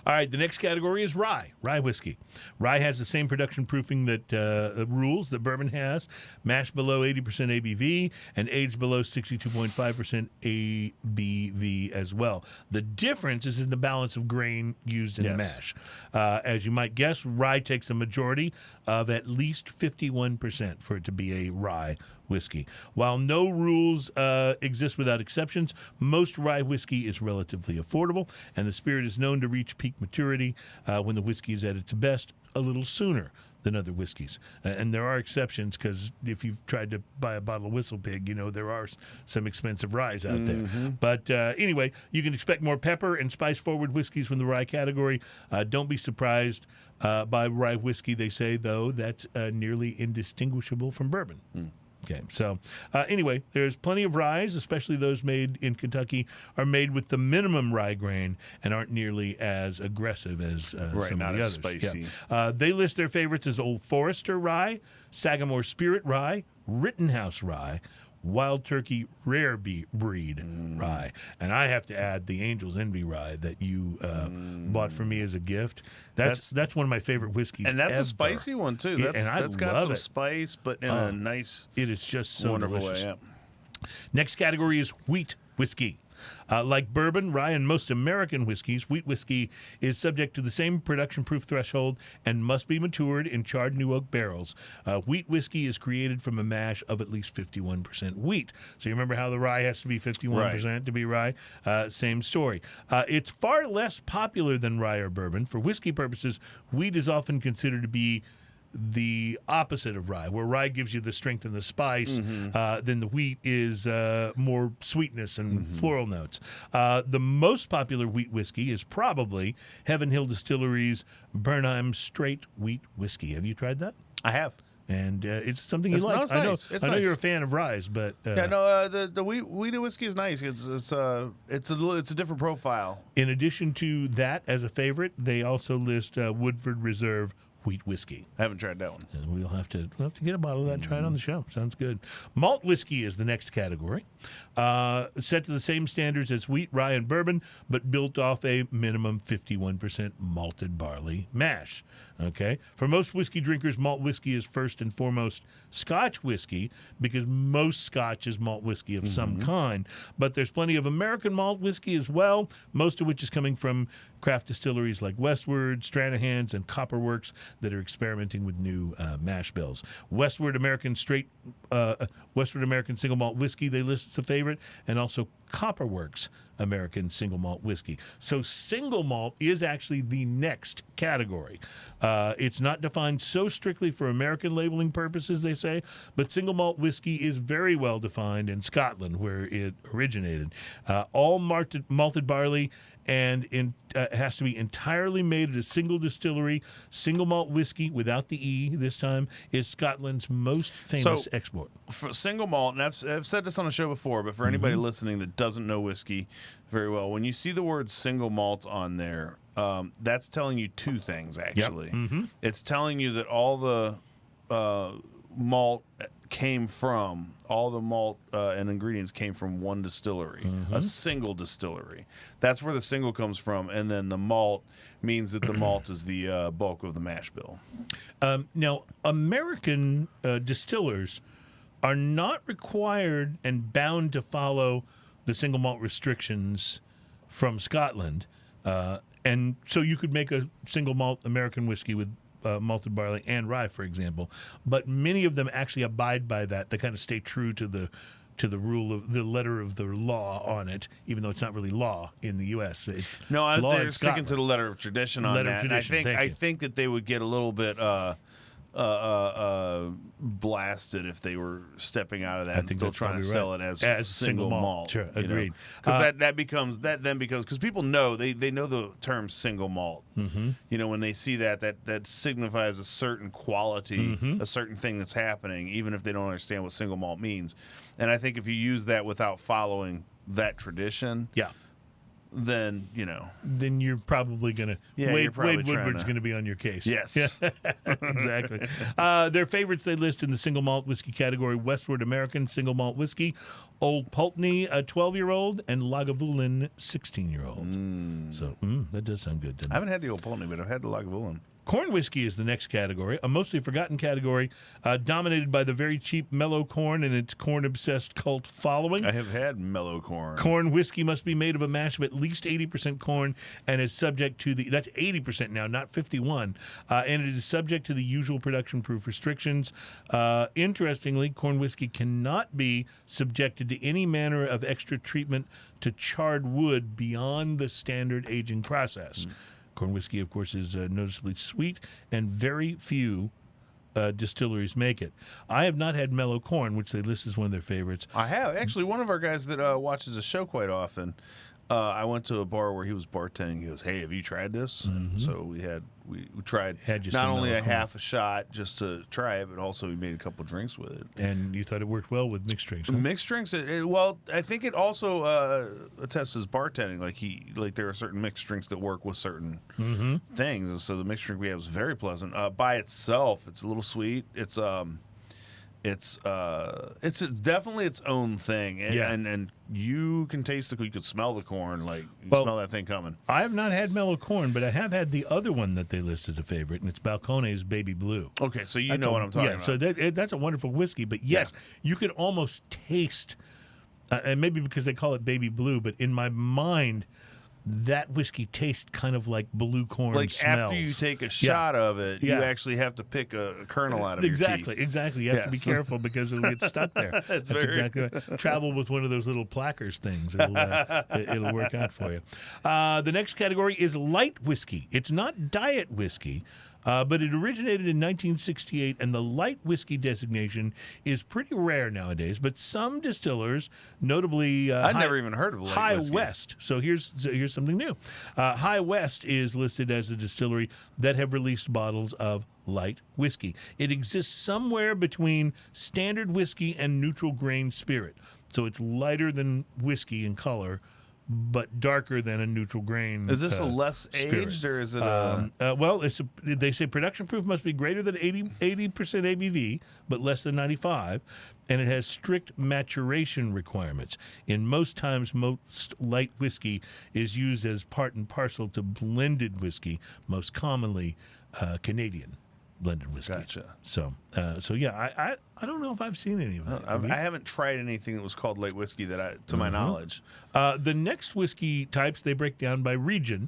All right, the next category is rye whiskey. Rye has the same production proofing that rules that bourbon has, mashed below 80% ABV and aged below 62.5% ABV as well. The difference is in the balance of grain used in the mash. As you might guess, rye takes a majority of at least 51% for it to be a rye whiskey. While no rules exist without exceptions, most rye whiskey is relatively affordable, and the spirit is known to reach peak maturity when the whiskey is at its best a little sooner than other whiskeys. And there are exceptions, because if you've tried to buy a bottle of Whistle Pig, there are some expensive ryes out there. But anyway, you can expect more pepper and spice-forward whiskeys from the rye category. Don't be surprised by rye whiskey. They say, though, that's nearly indistinguishable from bourbon. Okay, so anyway, there's plenty of ryes, especially those made in Kentucky, are made with the minimum rye grain and aren't nearly as aggressive as some of the others. Spicy. Yeah. They list their favorites as Old Forester rye, Sagamore Spirit rye, Rittenhouse rye, Wild Turkey Rare Breed rye. And I have to add the Angel's Envy rye that you bought for me as a gift. That's one of my favorite whiskeys And that's ever. a spicy one, too. That's got some spice, but in a nice, it is just so wonderful delicious. way. Yeah. Next category is wheat whiskey. Like bourbon, rye, and most American whiskeys, wheat whiskey is subject to the same production proof threshold and must be matured in charred new oak barrels. Wheat whiskey is created from a mash of at least 51% wheat. So you remember how the rye has to be 51% to be rye? Same story. It's far less popular than rye or bourbon. For whiskey purposes, wheat is often considered to be the opposite of rye, where rye gives you the strength and the spice, then the wheat is more sweetness and floral notes. The most popular wheat whiskey is probably Heaven Hill Distillery's Bernheim Straight Wheat Whiskey. Have you tried that? I have. And it's something you like. I know you're a fan of ryes, but the wheat whiskey is nice. It's a different profile. In addition to that, as a favorite, they also list Woodford Reserve wheat whiskey. I haven't tried that one. And we'll have to get a bottle of that and try it on the show. Sounds good. Malt whiskey is the next category. Set to the same standards as wheat, rye, and bourbon, but built off a minimum 51% malted barley mash. Okay? For most whiskey drinkers, malt whiskey is first and foremost Scotch whiskey, because most Scotch is malt whiskey of some kind. But there's plenty of American malt whiskey as well, most of which is coming from craft distilleries like Westward, Stranahan's, and Copperworks that are experimenting with new mash bills. Westward American single malt whiskey they list as a favorite, and also Copperworks American single malt whiskey. So single malt is actually the next category. It's not defined so strictly for American labeling purposes, they say, but single malt whiskey is very well defined in Scotland, where it originated. All malted barley, and it has to be entirely made at a single distillery. Single malt whiskey, without the E this time, is Scotland's most famous export. For single malt, and I've said this on the show before, but for anybody listening that doesn't know whiskey very well, when you see the word single malt on there, that's telling you two things, actually. Yep. Mm-hmm. It's telling you that all the malt came from, and ingredients came from one distillery, a single distillery. That's where the single comes from. And then the malt means that the malt is the bulk of the mash bill. Now, American distillers are not required and bound to follow the single malt restrictions from Scotland. And so you could make a single malt American whiskey with malted barley and rye, for example. But many of them actually abide by that. They kind of stay true to the rule of the letter of the law on it, even though it's not really law in the U.S. It's law they're in sticking Scotland. to the letter of tradition on Letter that. of tradition, And thank you. I think that they would get a little bit blasted if they were stepping out of that and think still that's trying to probably sell right. it as single malt. Sure, agreed. Because that becomes because people know they know the term single malt. Mm-hmm. You know, when they see that signifies a certain quality, a certain thing that's happening, even if they don't understand what single malt means. And I think if you use that without following that tradition, Yeah. then Then you're probably going to Yeah, you're probably Wade trying Woodward's to- going to be on your case. yes. Exactly. Their favorites they list in the single malt whiskey category: Westward American single malt whiskey, Old Pulteney, a 12-year-old, and Lagavulin, 16-year-old. So that does sound good, doesn't I it? haven't had the Old Pulteney, but I've had the Lagavulin. Corn whiskey is the next category, a mostly forgotten category, dominated by the very cheap mellow corn and its corn-obsessed cult following. I have had mellow corn. Corn whiskey must be made of a mash of at least 80% corn and is subject to that's 80% now, not 51, and it is subject to the usual production proof restrictions. Interestingly, corn whiskey cannot be subjected to any manner of extra treatment to charred wood beyond the standard aging process. Corn whiskey, of course, is noticeably sweet, and very few distilleries make it. I have not had mellow corn, which they list as one of their favorites. I have. Actually, one of our guys that watches the show quite often, I went to a bar where he was bartending. He goes, "Hey, have you tried this?" So we tried Had you not some only mellow a corn? half a shot just to try it, but also we made a couple drinks with it. And you thought it worked well with mixed drinks, huh? Mixed drinks. Well, I think it also attests as bartending. Like there are certain mixed drinks that work with certain things, and so the mixed drink we have is very pleasant. By itself, it's a little sweet. It's definitely its own thing, and you can taste you could smell the corn, like you smell that thing coming. I have not had mellow corn, but I have had the other one that they list as a favorite, and it's Balcones Baby Blue. Okay, so you know what I'm talking about. So that's a wonderful whiskey, but yes, you can almost taste, and maybe because they call it Baby Blue, but in my mind, that whiskey tastes kind of like blue corn Like smells. after you take a shot of it, you Yeah. actually have to pick a kernel out of your teeth. Exactly. You have to be Yes. careful because it'll get stuck there. That's exactly right. Travel with one of those little plackers things. It'll work out for you. The next category is light whiskey. It's not diet whiskey. But it originated in 1968, and the light whiskey designation is pretty rare nowadays. But some distillers, notably I'd never even heard of light High whiskey. West. So here's something new. High West is listed as a distillery that have released bottles of light whiskey. It exists somewhere between standard whiskey and neutral grain spirit. So it's lighter than whiskey in color, but darker than a neutral grain. Is this a less spirit. aged, or is it a... Well, they say production proof must be greater than 80% ABV, but less than 95, and it has strict maturation requirements. In most times, most light whiskey is used as part and parcel to blended whiskey, most commonly Canadian blended whiskey. Gotcha. So yeah, I don't know if I've seen any of that. Have you? I haven't tried anything that was called light whiskey to my knowledge. The next whiskey types they break down by region,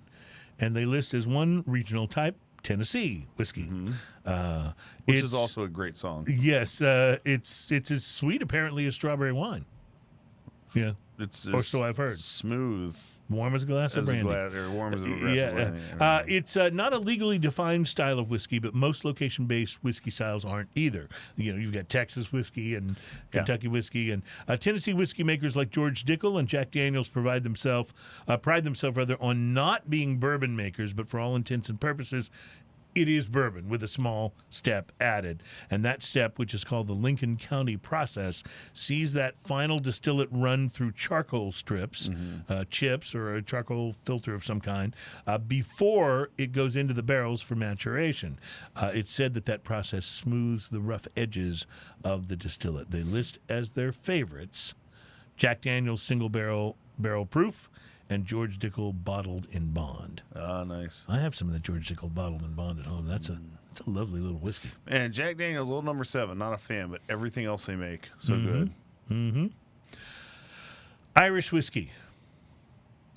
and they list as one regional type Tennessee whiskey, Which it's is also a great song. yes. It's as sweet apparently as strawberry wine. Yeah, It's or so I've heard. Smooth Warm as a glass of as a brandy. glass, or warm as a glass of Yeah, brandy. it's not a legally defined style of whiskey, but most location-based whiskey styles aren't either. You know, you've got Texas whiskey and Kentucky whiskey, and Tennessee whiskey makers like George Dickel and Jack Daniels pride themselves on not being bourbon makers, but for all intents and purposes, it is bourbon with a small step added. And that step, which is called the Lincoln County process, sees that final distillate run through charcoal strips, chips, or a charcoal filter of some kind, before it goes into the barrels for maturation. It's said that process smooths the rough edges of the distillate. They list as their favorites Jack Daniel's single barrel proof, and George Dickel bottled in bond. Oh, nice. I have some of the George Dickel bottled in bond at home. That's a lovely little whiskey. And Jack Daniel's Old Number 7, not a fan, but everything else they make, so good. Mm-hmm. Irish whiskey.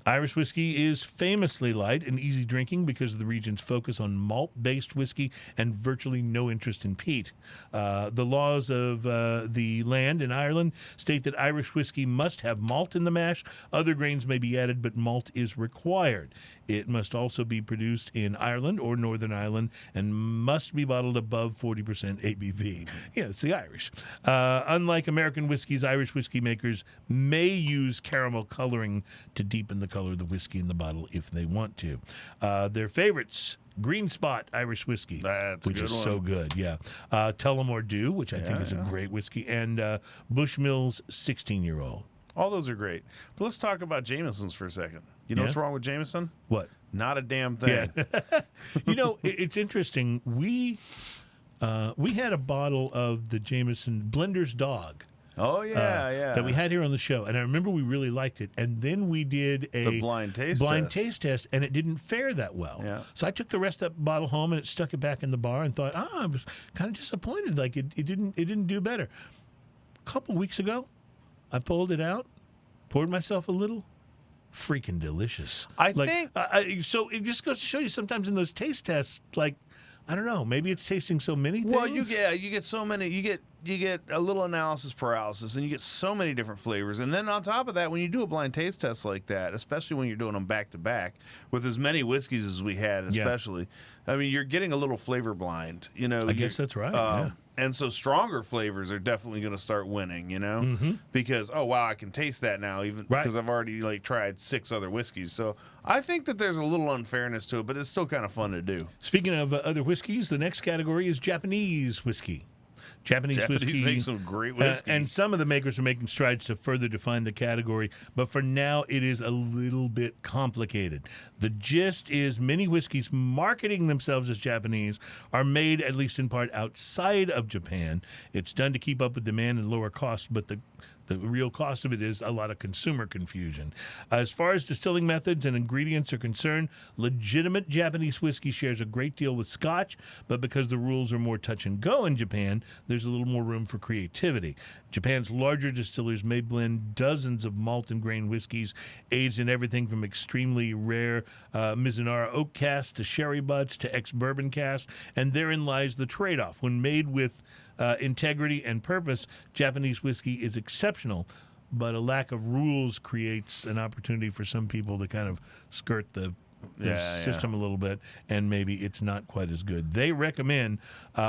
Irish whiskey is famously light and easy drinking because of the region's focus on malt-based whiskey and virtually no interest in peat. The laws of the land in Ireland state that Irish whiskey must have malt in the mash. Other grains may be added, but malt is required. It must also be produced in Ireland or Northern Ireland and must be bottled above 40% ABV. Yeah, it's the Irish. Unlike American whiskeys, Irish whiskey makers may use caramel coloring to deepen the color of the whiskey in the bottle if they want to. Their favorites: Green Spot Irish whiskey, which is so good. Yeah, Tullamore Dew, which I think is a great whiskey, and Bushmills 16-year-old. All those are great. But let's talk about Jameson's for a second. You know what's wrong with Jameson? What? Not a damn thing. Yeah. You know, it's interesting. We had a bottle of the Jameson Blender's Dog. Oh, yeah. That we had here on the show. And I remember we really liked it. And then we did the blind taste test, and it didn't fare that well. Yeah. So I took the rest of that bottle home and stuck it back in the bar and thought, I was kind of disappointed. Like it didn't do better. A couple weeks ago, I pulled it out, poured myself a little. Freaking delicious. I think so. It just goes to show you sometimes in those taste tests, like, I don't know, maybe it's tasting so many things. Well, you get so many. You get a little analysis paralysis, and you get so many different flavors. And then on top of that, when you do a blind taste test like that, especially when you're doing them back to back with as many whiskeys as we had, especially, I mean, you're getting a little flavor blind. You know, I guess that's right. And so stronger flavors are definitely going to start winning, you know, because, oh, wow, I can taste that now, even because I've already tried 6 other whiskeys. So I think that there's a little unfairness to it, but it's still kind of fun to do. Speaking of other whiskeys, the next category is Japanese whiskey. Japanese whiskey make some great whiskey. And some of the makers are making strides to further define the category, but for now it is a little bit complicated. The gist is many whiskeys marketing themselves as Japanese are made, at least in part, outside of Japan. It's done to keep up with demand and lower costs, but the real cost of it is a lot of consumer confusion. As far as distilling methods and ingredients are concerned, legitimate Japanese whiskey shares a great deal with Scotch, but because the rules are more touch and go in Japan, there's a little more room for creativity. Japan's larger distillers may blend dozens of malt and grain whiskeys, aged in everything from extremely rare Mizunara oak casks to sherry butts to ex-bourbon casks, and therein lies the trade-off. When made with integrity and purpose, Japanese whiskey is exceptional, but a lack of rules creates an opportunity for some people to kind of skirt the system a little bit, and maybe it's not quite as good. They recommend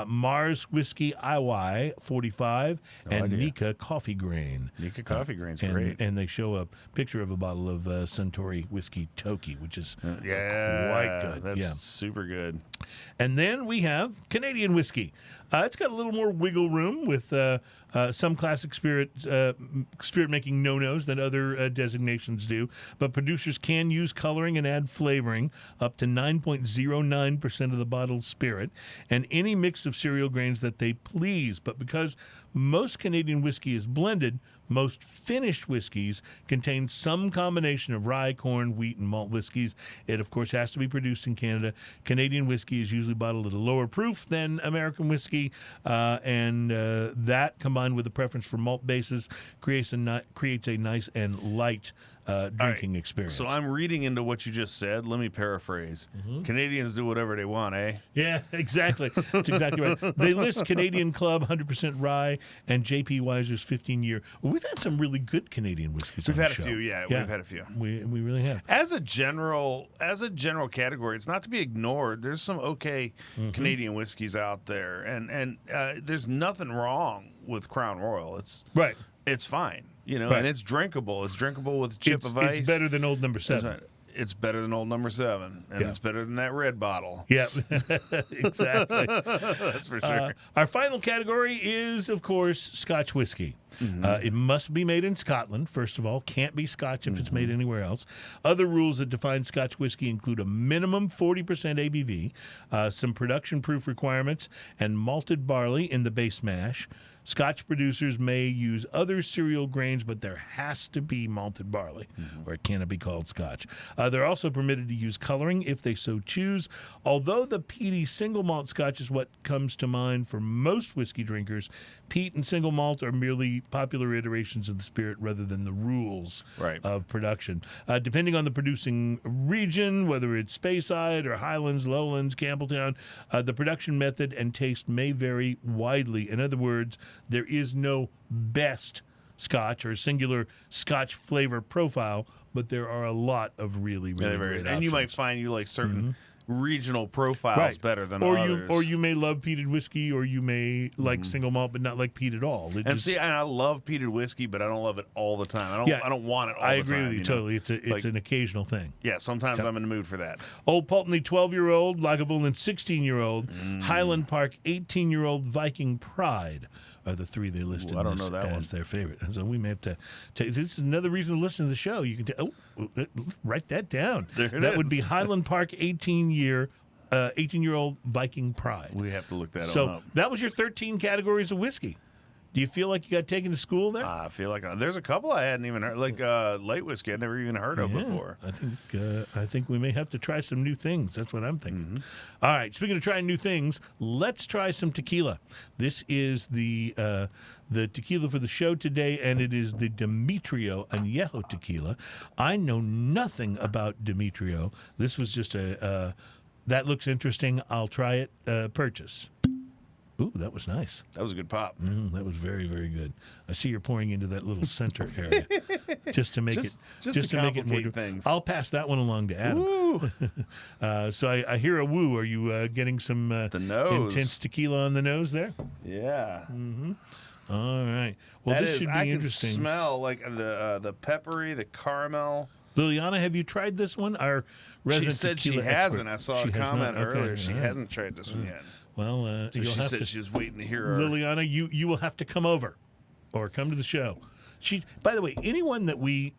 Mars Whiskey IY 45 and Nika Coffee Grain. Nika Coffee Grain's great. And they show a picture of a bottle of Suntory Whiskey Toki, which is quite good. That's super good. And then we have Canadian whiskey. It's got a little more wiggle room with some classic spirit making no-nos than other designations do, but producers can use coloring and add flavoring up to 9.09% of the bottled spirit and any mix of cereal grains that they please. But because most Canadian whiskey is blended, most finished whiskeys contain some combination of rye, corn, wheat, and malt whiskeys. It, of course, has to be produced in Canada. Canadian whiskey is usually bottled at a lower proof than American whiskey, and that, combined with a preference for malt bases, creates a nice and light drinking experience. So I'm reading into what you just said. Let me paraphrase. Canadians do whatever they want, eh? Yeah, exactly. That's exactly right. They list Canadian Club 100% rye and J.P. Weiser's 15-year. Well, we've had some really good Canadian whiskeys. We've had a show. few, we've had a few. We really have. As a general category, it's not to be ignored. There's some okay Canadian whiskeys out there, and there's nothing wrong with Crown Royal. It's fine. You know, and it's drinkable. It's drinkable with a chip of ice. It's better than Old Number 7. it's better than old number 7, and it's better than that red bottle. Yeah, exactly. That's for sure. Our final category is, of course, Scotch whiskey. It must be made in Scotland, first of all. Can't be Scotch if it's made anywhere else. Other rules that define Scotch whiskey include a minimum 40% ABV, some production proof requirements, and malted barley in the base mash. Scotch producers may use other cereal grains, but there has to be malted barley, or it cannot be called Scotch. They're also permitted to use coloring if they so choose. Although the peaty single malt Scotch is what comes to mind for most whiskey drinkers, peat and single malt are merely popular iterations of the spirit rather than the rules of production. Depending on the producing region, whether it's Speyside or Highlands, Lowlands, Campbelltown, the production method and taste may vary widely. In other words, there is no best Scotch or singular Scotch flavor profile, but there are a lot of really great options. And you might find you like certain regional profiles better than others. Or you may love peated whiskey, or you may like single malt, but not like peat at all. I love peated whiskey, but I don't love it all the time. I don't want it all the time. I agree with you totally. It's an occasional thing. Yeah, sometimes I'm in the mood for that. Old Pulteney 12-year-old, Lagavulin 16-year-old, Highland Park 18-year-old, Viking Pride are the three they listed as their favorite. So we may have to this is another reason to listen to the show. You can write that down. That would be Highland Park 18-year-old Viking Pride. We have to look that up. So that was your 13 categories of whiskey. Do you feel like you got taken to school there? I feel like there's a couple I hadn't even heard, like light whiskey I'd never even heard of before. I think we may have to try some new things. That's what I'm thinking. All right, speaking of trying new things, let's try some tequila. This is the tequila for the show today, and it is the Demetrio Anejo Tequila. I know nothing about Demetrio. This was just that looks interesting. I'll try it. Purchase. Ooh, that was nice. That was a good pop. That was very, very good. I see you're pouring into that little center area just to make it more. Things. I'll pass that one along to Adam. So I hear a woo. Are you getting some the nose. Intense tequila on the nose there? Yeah. All right. Well, this should be interesting. I can smell like the peppery, the caramel. Liliana, have you tried this one? Our resident she said tequila she hasn't. I saw a comment earlier. She hasn't tried this one yet. Well, so she said she was waiting to hear her. Liliana, you will have to come over or come to the show. By the way, anyone that we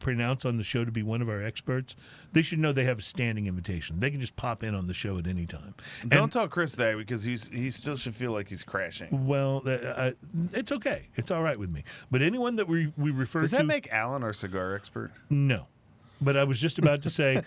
pronounce on the show to be one of our experts, they should know they have a standing invitation. They can just pop in on the show at any time. Don't tell Chris that, because he still should feel like he's crashing. Well, it's okay. It's all right with me. But anyone that we refer to... Does that make Alan our cigar expert? No. But I was just about to say,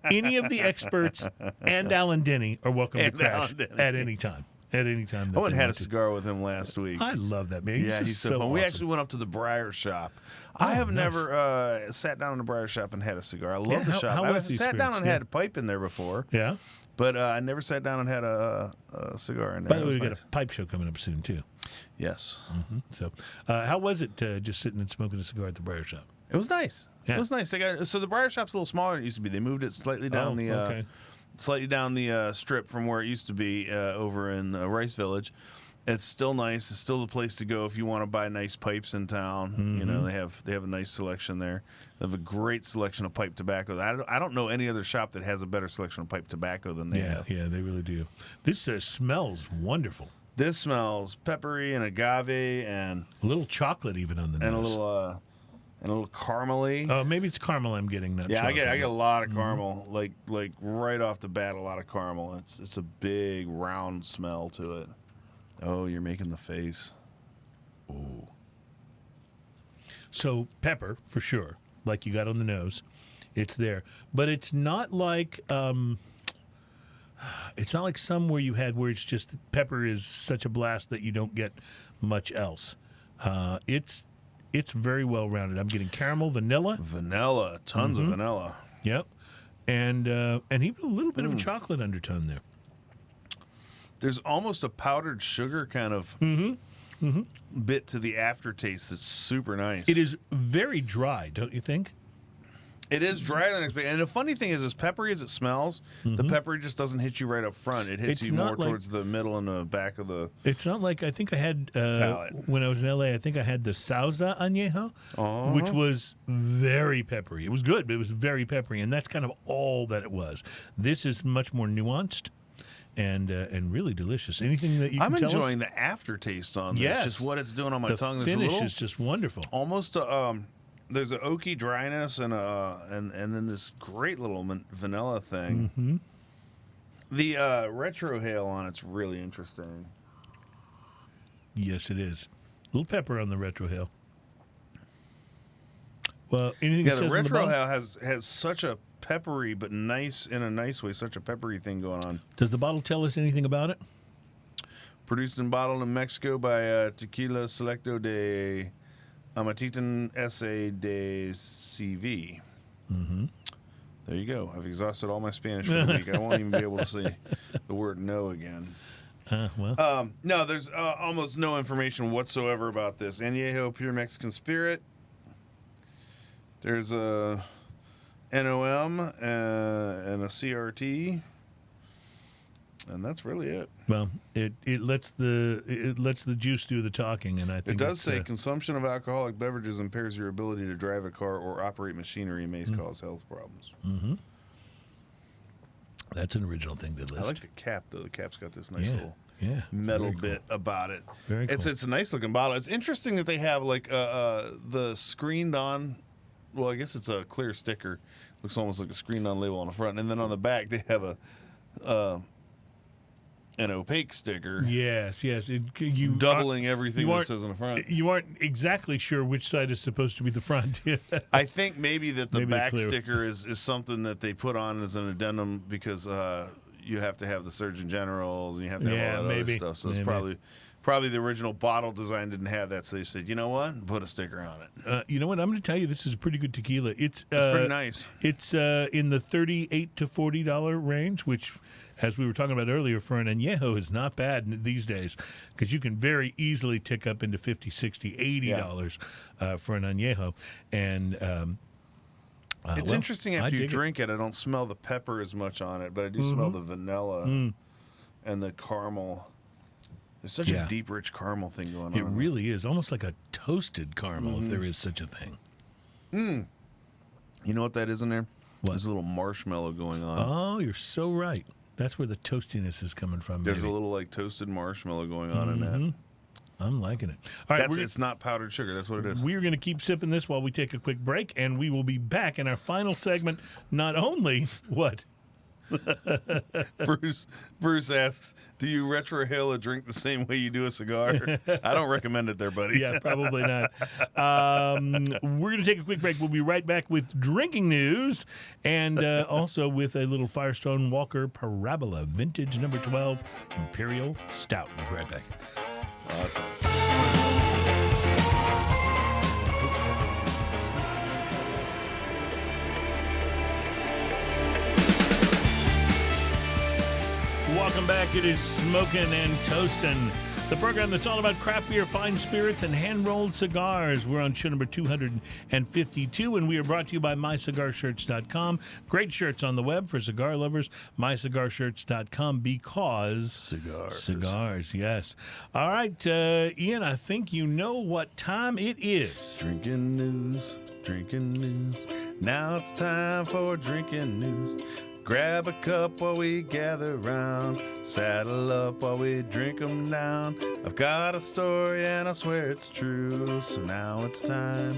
any of the experts and Alan Denny are welcome to crash at any time. At any time. I went and had a cigar with him last week. I love that man. He's so fun. Awesome. We actually went up to the Briar Shop. I have never sat down in the Briar Shop and had a cigar. I love the shop. I've sat down and had a pipe in there before. Yeah. But I never sat down and had a cigar in there. By the way, we got a pipe show coming up soon, too. Yes. So how was it just sitting and smoking a cigar at the Briar Shop? It was nice. Yeah. It was nice. So the Briar Shop's a little smaller than it used to be. They moved it slightly down the strip from where it used to be over in Rice Village. It's still nice. It's still the place to go if you want to buy nice pipes in town. You know, they have a nice selection there. They have a great selection of pipe tobacco. I don't know any other shop that has a better selection of pipe tobacco than they have. Yeah, they really do. This smells wonderful. This smells peppery and agave and a little chocolate even on the nose. And a little caramely. Oh, maybe it's caramel I'm getting. Not chocolate. I get a lot of caramel, like right off the bat, a lot of caramel. It's a big round smell to it. Oh, you're making the face. Ooh. So pepper for sure, like you got on the nose, it's there, but it's not like some where you had where it's just pepper is such a blast that you don't get much else. It's very well rounded. I'm getting caramel, vanilla, tons of vanilla. Yep, and even a little bit of a chocolate undertone there. There's almost a powdered sugar kind of bit to the aftertaste that's super nice. It is very dry, don't you think? It is drier than expected. And the funny thing is, as peppery as it smells, the peppery just doesn't hit you right up front. It hits It's you more not like- towards the middle and the back of the It's not like I think I had palate. when I was in LA. I think I had the Sauza Anejo, which was very peppery. It was good, but it was very peppery, and that's kind of all that it was. This is much more nuanced and really delicious. Anything that you can I'm tell enjoying us? the aftertaste on this. Yes. Just what it's doing on my The tongue. There's a finish little, is just wonderful. almost there's an oaky dryness and then this great little vanilla thing. Mm-hmm. The retrohale on it's really interesting. Yes, it is. A little pepper on the retrohale. Well, anything Yeah, that the says on the bottle? retrohale has such a peppery, but nice in a nice way, such a peppery thing going on. Does the bottle tell us anything about it? Produced and bottled in Mexico by Tequila Selecto de Amatitan S.A. de CV. Mm-hmm. There you go. I've exhausted all my Spanish for the week. I won't even be able to say the word no again. Well, No, there's almost no information whatsoever about this. Añejo Pure Mexican Spirit. There's a NOM and a CRT. And that's really it. well, it lets the juice do the talking, and I think It does it's, say consumption of alcoholic beverages impairs your ability to drive a car or operate machinery and may cause health problems. that's an original thing to list. I like the cap, though. The cap's got this nice little yeah, metal very cool. bit about it. Very It's cool. a nice looking bottle. It's interesting that they have like the screened on. Well, I guess it's a clear sticker. Looks almost like a screened on label on the front, and then on the back they have an opaque sticker. Yes. You doubling everything you that aren't- says on the front. You aren't exactly sure which side is supposed to be the front. I think maybe that the Maybe back clear. sticker is something that they put on as an addendum because you have to have the Surgeon Generals and you have to have Yeah, all that maybe. other stuff. So Maybe. it's probably the original bottle design didn't have that. So they said, you know what? Put a sticker on it. You know what? I'm going to tell you, this is a pretty good tequila. It's Pretty nice. It's in the $38 to $40 range, which, as we were talking about earlier, for an añejo is not bad these days because you can very easily tick up into $50, $60, $80 for an añejo. And It's well, interesting I after you dig it. drink it. I don't smell the pepper as much on it, but I do smell the vanilla and the caramel. There's such Yeah. a deep, rich caramel thing going It on. really is almost like a toasted caramel, if there is such a thing. You know what that is in there? What? There's a little marshmallow going on. Oh, you're so right. That's where the toastiness is coming from. There's maybe. a little like toasted marshmallow going on in that. I'm liking it. All right, It's not powdered sugar. That's what it is. we're going to keep sipping this while we take a quick break, and we will be back in our final segment. Not only what? Bruce asks, "Do you retrohale a drink the same way you do a cigar?" I don't recommend it, there, buddy. Yeah, probably not. We're going to take a quick break. We'll be right back with drinking news and also with a little Firestone Walker Parabola Vintage number 12 Imperial Stout. We'll be right back. Awesome. Welcome back. It is Smokin' and Toastin', the program that's all about craft beer, fine spirits, and hand-rolled cigars. We're on show number 252, and we are brought to you by MyCigarShirts.com. Great shirts on the web for cigar lovers. MyCigarShirts.com because... Cigars, yes. All right, Ian, I think you know what time it is. Drinking news, drinking news. Now it's time for drinking news. Grab a cup while we gather round. Saddle up while we drink 'em down. I've got a story and I swear it's true. So now it's time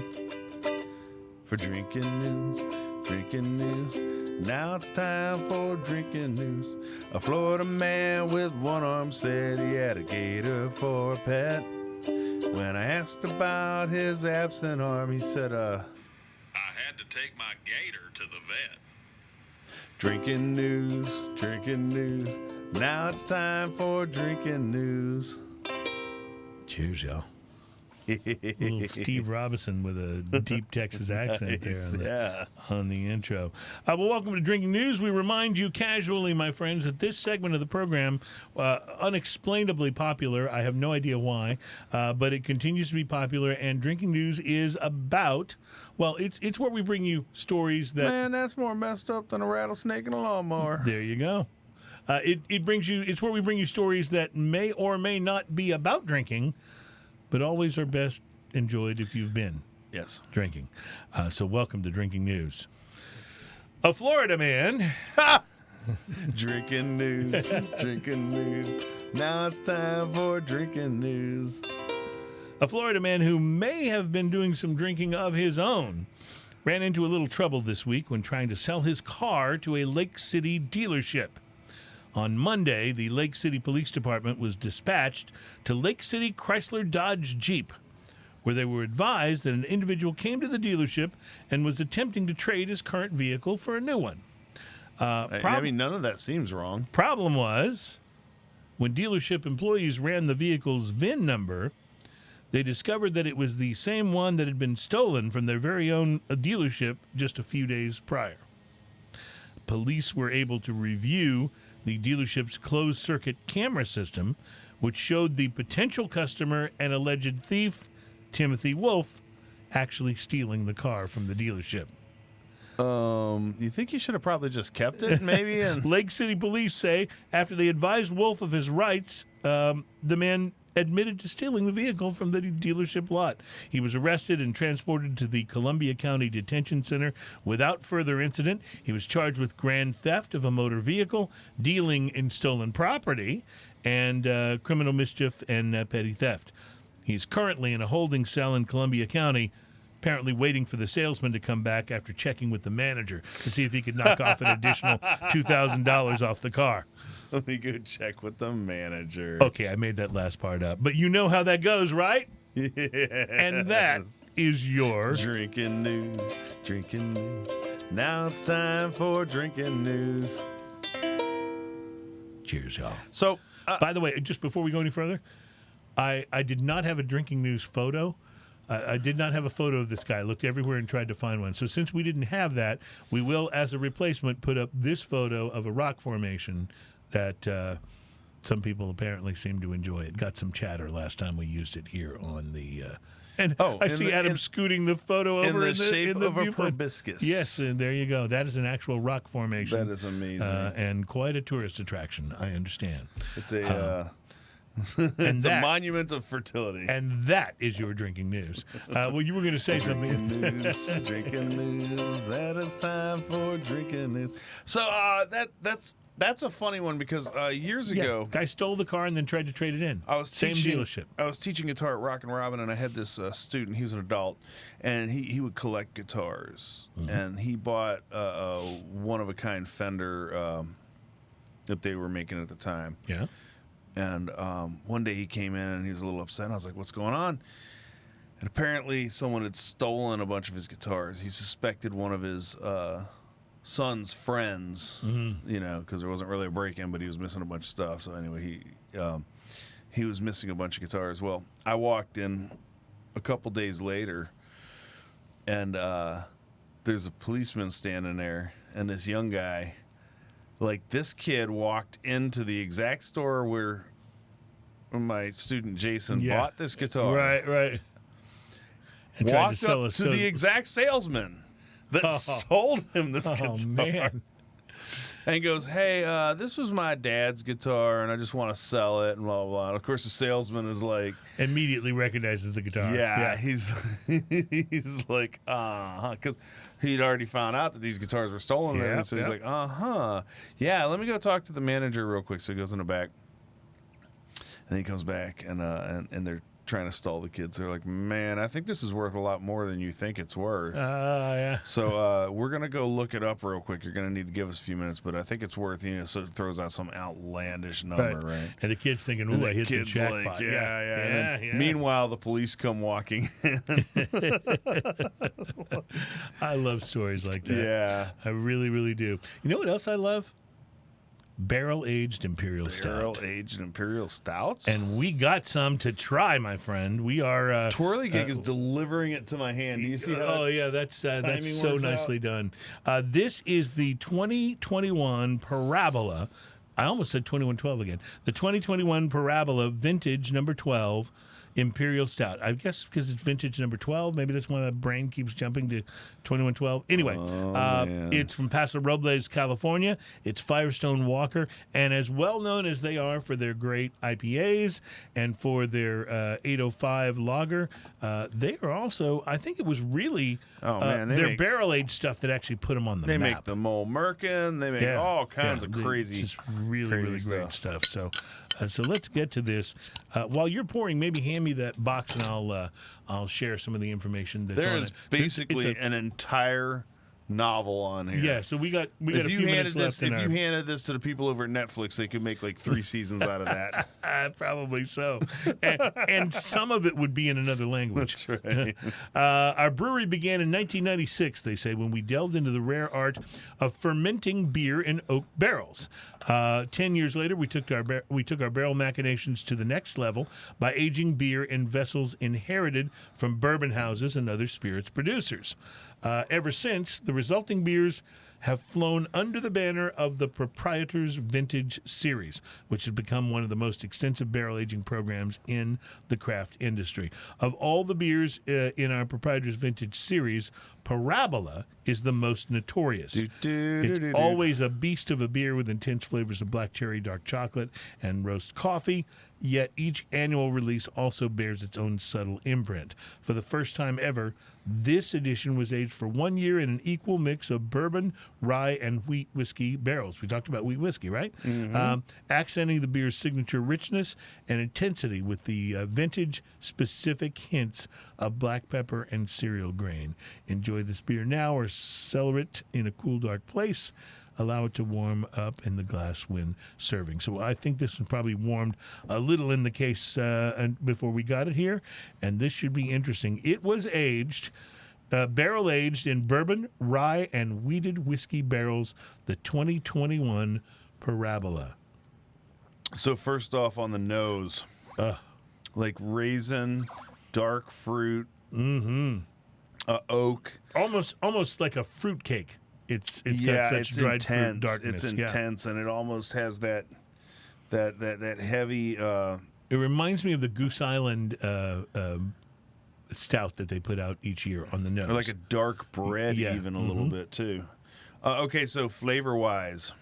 for drinking news, drinking news. Now it's time for drinking news. A Florida man with one arm said he had a gator for a pet. When I asked about his absent arm, he said, I had to take my gator to the vet. Drinking news, drinking news. Now it's time for drinking news. Cheers, y'all. Little Steve Robinson with a deep Texas accent there on the intro. Well, welcome to Drinking News. We remind you casually, my friends, that this segment of the program, unexplainably popular, I have no idea why, but it continues to be popular, and Drinking News is about, well, it's where we bring you stories that... Man, that's more messed up than a rattlesnake and a lawnmower. There you go. It's where we bring you stories that may or may not be about drinking, but always are best enjoyed if you've been drinking. So welcome to Drinking News. A Florida man. Drinking news, drinking news. Now it's time for drinking news. A Florida man who may have been doing some drinking of his own ran into a little trouble this week when trying to sell his car to a Lake City dealership. On Monday, the Lake City Police Department was dispatched to Lake City Chrysler Dodge Jeep, where they were advised that an individual came to the dealership and was attempting to trade his current vehicle for a new one. I mean, none of that seems wrong. Problem was, when dealership employees ran the vehicle's VIN number, they discovered that it was the same one that had been stolen from their very own dealership just a few days prior. Police were able to review the dealership's closed-circuit camera system, which showed the potential customer and alleged thief, Timothy Wolf, actually stealing the car from the dealership. You think you should have probably just kept it, maybe? And Lake City police say after they advised Wolf of his rights, the man admitted to stealing the vehicle from the dealership lot. He was arrested and transported to the Columbia County Detention Center without further incident. He was charged with grand theft of a motor vehicle, dealing in stolen property, and criminal mischief and petty theft. He's currently in a holding cell in Columbia County, apparently waiting for the salesman to come back after checking with the manager to see if he could knock off an additional $2,000 off the car. let me go check with the manager. Okay, I made that last part up. But you know how that goes, right? Yeah. And that is your... Drinking news, drinking news. Now it's time for drinking news. Cheers, y'all. So, by the way, just before we go any further, I did not have a drinking news photo. I did not have a photo of this guy. I looked everywhere and tried to find one. So since we didn't have that, we will, as a replacement, put up this photo of a rock formation that some people apparently seem to enjoy. It got some chatter last time we used it here on the... and I see Adam scooting the photo over in the shape of a viewfinder. proboscis. Yes, and there you go. That is an actual rock formation. That is amazing. And quite a tourist attraction, I understand. It's a... it's a monument of fertility. And that is your drinking news. Well, you were going to say something. Drinking news. That is time for drinking news. So that's a funny one because years ago, guy stole the car and then tried to trade it in. Same dealership. I was teaching guitar at Rockin' Robin, and I had this student. He was an adult, and he would collect guitars. Mm-hmm. And he bought a one-of-a-kind Fender that they were making at the time. Yeah. And one day he came in and he was a little upset. I was like, what's going on? And apparently someone had stolen a bunch of his guitars. He suspected one of his son's friends, because there wasn't really a break-in, but he was missing a bunch of stuff. So anyway, he was missing a bunch of guitars. Well, I walked in a couple days later, and there's a policeman standing there, and this young guy... Like, this kid walked into the exact store where my student Jason bought this guitar. Right. And walked up to the exact salesman that sold him this guitar. Man. And he goes, hey, this was my dad's guitar, and I just want to sell it, and blah, blah, blah. And of course, the salesman is like... Immediately recognizes the guitar. Yeah. He's like, because he'd already found out that these guitars were stolen. And so he's like, yeah, let me go talk to the manager real quick. So he goes in the back, and he comes back, and they're trying to stall the kids. They're like, man, I think this is worth a lot more than you think it's worth. Yeah. So we're going to go look it up real quick. You're going to need to give us a few minutes, but I think it's worth, so it throws out some outlandish number, right? And the kid's thinking, ooh, I hit the jackpot. Like, yeah. Meanwhile, the police come walking in. I love stories like that. Yeah. I really, really do. You know what else I love? barrel-aged Imperial Stout. Barrel-aged Imperial Stouts? And we got some to try, my friend. We are... Twirly Gig is delivering it to my hand. Do you see how that's so works nicely done. This is the 2021 Parabola. I almost said 2112 again. The 2021 Parabola Vintage number 12 Imperial Stout. I guess because it's vintage number 12. Maybe that's why my brain keeps jumping to 2112. Anyway, it's from Paso Robles, California. It's Firestone Walker. And as well known as they are for their great IPAs and for their 805 lager, they are also, I think it was really their barrel-aged stuff that actually put them on the map. They make the Mole Merkin. They make all kinds of crazy, just really great stuff. So let's get to this. While you're pouring, maybe hand me that box and I'll share some of the information that's on it. There's basically an entire novel on here. Yeah, so we got a few minutes left. If you handed this to the people over at Netflix, they could make like 3 seasons out of that. Probably so. And some of it would be in another language. That's right. Our brewery began in 1996, they say, when we delved into the rare art of fermenting beer in oak barrels. 10 years later, we took our barrel machinations to the next level by aging beer in vessels inherited from bourbon houses and other spirits producers. Ever since, the resulting beers have flown under the banner of the Proprietor's Vintage Series, which has become one of the most extensive barrel aging programs in the craft industry. Of all the beers in our Proprietor's Vintage Series, Parabola is the most notorious. It's always a beast of a beer with intense flavors of black cherry, dark chocolate, and roast coffee, yet each annual release also bears its own subtle imprint. For the first time ever, this edition was aged for 1 year in an equal mix of bourbon, rye, and wheat whiskey barrels. We talked about wheat whiskey, right? Mm-hmm. Accenting the beer's signature richness and intensity with the vintage-specific hints of black pepper and cereal grain. Enjoy this beer now or cellar it in a cool, dark place. Allow it to warm up in the glass when serving. So I think this was probably warmed a little in the case before we got it here, and this should be interesting. It was aged, barrel-aged in bourbon, rye, and wheated whiskey barrels, the 2021 Parabola. So first off on the nose, like raisin, dark fruit, oak. Almost like a fruit cake. It's got such dried intense. Fruit darkness. It's intense, and it almost has that heavy. It reminds me of the Goose Island stout that they put out each year on the nose. Or like a dark bread, even a little bit too. Okay, so flavor wise,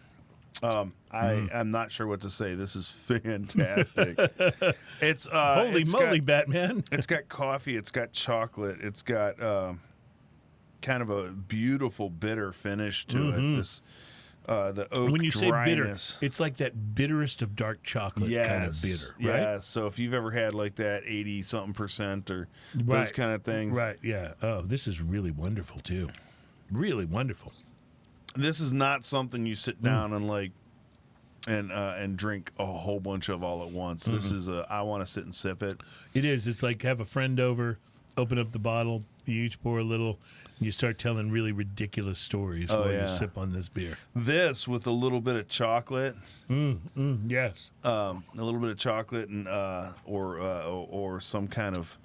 I'm not sure what to say. This is fantastic. It's holy moly, Batman! It's got coffee. It's got chocolate. It's got. Kind of a beautiful bitter finish to it. This the oak when you dryness. Say bitter, it's like that bitterest of dark chocolate kind of bitter, right? Yeah. So if you've ever had like that 80-something% or those kind of things, right? Yeah. Oh, this is really wonderful too. Really wonderful. This is not something you sit down and like and drink a whole bunch of all at once. This is I want to sit and sip it. It is. It's like have a friend over, open up the bottle. You each pour a little, and you start telling really ridiculous stories while you sip on this beer. This with a little bit of chocolate. Yes. A little bit of chocolate and or some kind of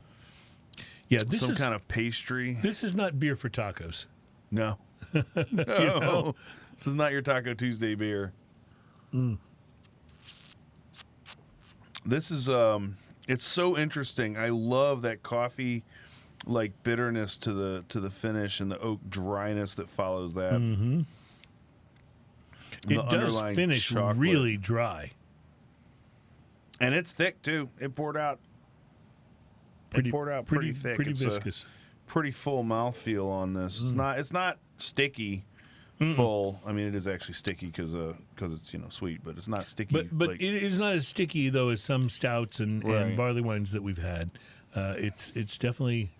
kind of pastry. This is not beer for tacos. No. No. This is not your Taco Tuesday beer. This is it's so interesting. I love that coffee like bitterness to the finish and the oak dryness that follows that. It does finish chocolate. Really dry. And it's thick too. It poured out pretty thick. Pretty viscous. Pretty full mouthfeel on this. It's not sticky full. I mean, it is actually sticky because it's sweet, but it's not sticky. But it is not as sticky though as some stouts and barley wines that we've had. It's definitely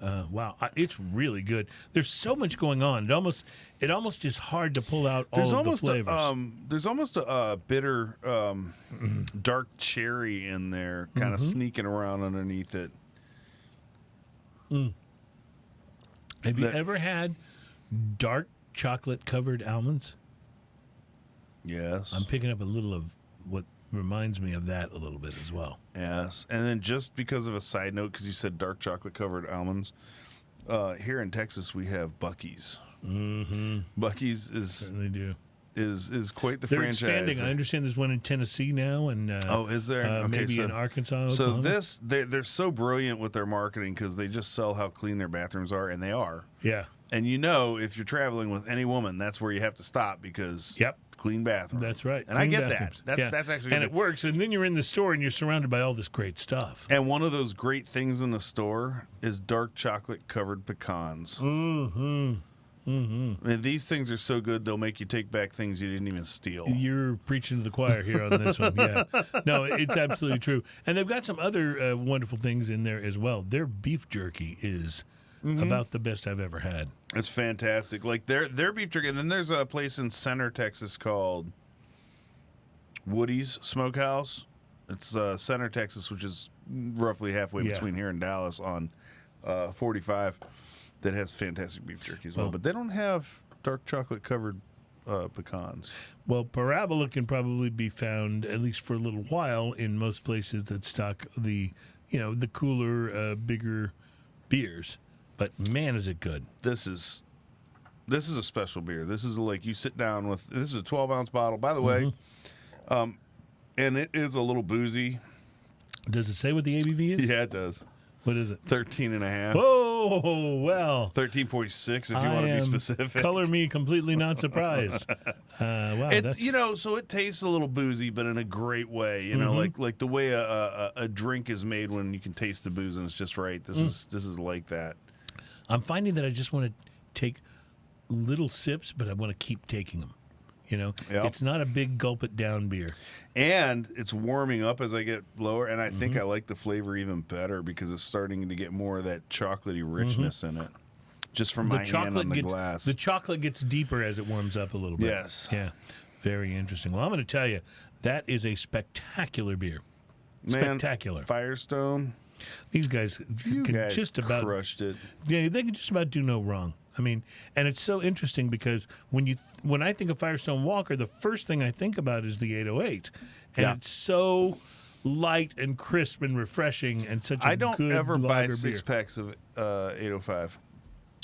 wow, it's really good. There's so much going on. It almost is hard to pull out all of the flavors. There's almost a bitter, dark cherry in there, kind of sneaking around underneath it. Have you ever had dark chocolate covered almonds? Yes. I'm picking up a little of what reminds me of that a little bit as well. Yes. And then just because of a side note, because you said dark chocolate covered almonds, here in Texas we have Buc-ee's. Mm-hmm. Buc-ee's Certainly do. is quite the They're franchise. expanding. I understand there's one in Tennessee now, and is there? Okay, maybe so, in Arkansas. So Oklahoma. they're so brilliant with their marketing because they just sell how clean their bathrooms are, and they are. Yeah. And if you're traveling with any woman, that's where you have to stop because clean bathroom. That's right. And I Clean get bathrooms. that. That's actually and it works. And then you're in the store and you're surrounded by all this great stuff. And one of those great things in the store is dark chocolate covered pecans. Mm-hmm. Mm-hmm. And these things are so good they'll make you take back things you didn't even steal. You're preaching to the choir here on this one. Yeah. No, it's absolutely true. And they've got some other wonderful things in there as well. Their beef jerky is about the best I've ever had. It's fantastic. Like their beef jerky. And then there's a place in Center, Texas called Woody's Smokehouse. It's Center, Texas, which is roughly halfway between here and Dallas on 45. That has fantastic beef jerky as well. But they don't have dark chocolate covered pecans. Well, Parabola can probably be found, at least for a little while, in most places that stock the cooler, bigger beers. But man, is it good! This is a special beer. This is like you sit down with. This is a 12-ounce bottle, by the way, and it is a little boozy. Does it say what the ABV is? Yeah, it does. What is it? 13.5. Oh, well. 13.6 if you want to be specific. Color me completely not surprised. Wow. So it tastes a little boozy, but in a great way. You know, like the way a drink is made when you can taste the booze and it's just right. This is like that. I'm finding that I just want to take little sips, but I want to keep taking them. It's not a big gulp it down beer. And it's warming up as I get lower, and I think I like the flavor even better because it's starting to get more of that chocolatey richness in it. Just from my hand on the glass. The chocolate gets deeper as it warms up a little bit. Yes. Yeah. Very interesting. Well, I'm going to tell you, that is a spectacular beer. Spectacular. Firestone. These guys just about crushed it. Yeah, they can just about do no wrong. I mean, and it's so interesting because when I think of Firestone Walker, the first thing I think about is the 808, and it's so light and crisp and refreshing and such a good I don't ever buy lager six beer. packs of 805.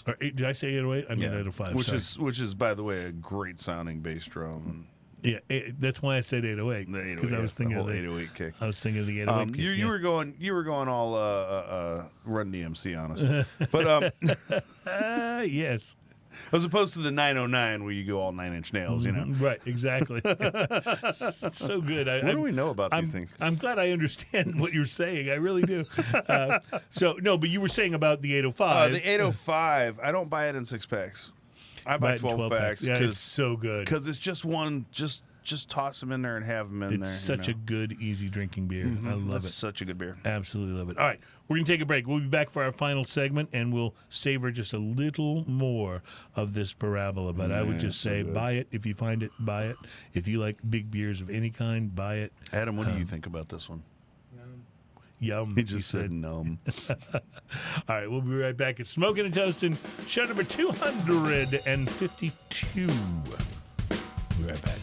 Or did I say 808? I mean 805. Which is by the way a great sounding bass drum. Yeah, that's why I said 808 because I was thinking the of the 808 kick. I was thinking of the 808 kick. You were going all Run DMC on us, but yes, as opposed to the 909 where you go all 9 Inch Nails, you know. Right, exactly. So good. What do we know about these things? I'm glad I understand what you're saying. I really do. But you were saying about the 805. The 805, I don't buy it in 6 packs. I buy 12 packs. Yeah, it's so good. Because it's just one, just toss them in there and have them in there. It's such a good, easy drinking beer. I love it. It's such a good beer. Absolutely love it. All right, we're going to take a break. We'll be back for our final segment, and we'll savor just a little more of this Parabola. But I would just say buy it. If you find it, buy it. If you like big beers of any kind, buy it. Adam, what do you think about this one? Yum. He just said numb. All right, we'll be right back. It's Smoking and Toasting, show number 252. We'll be right back.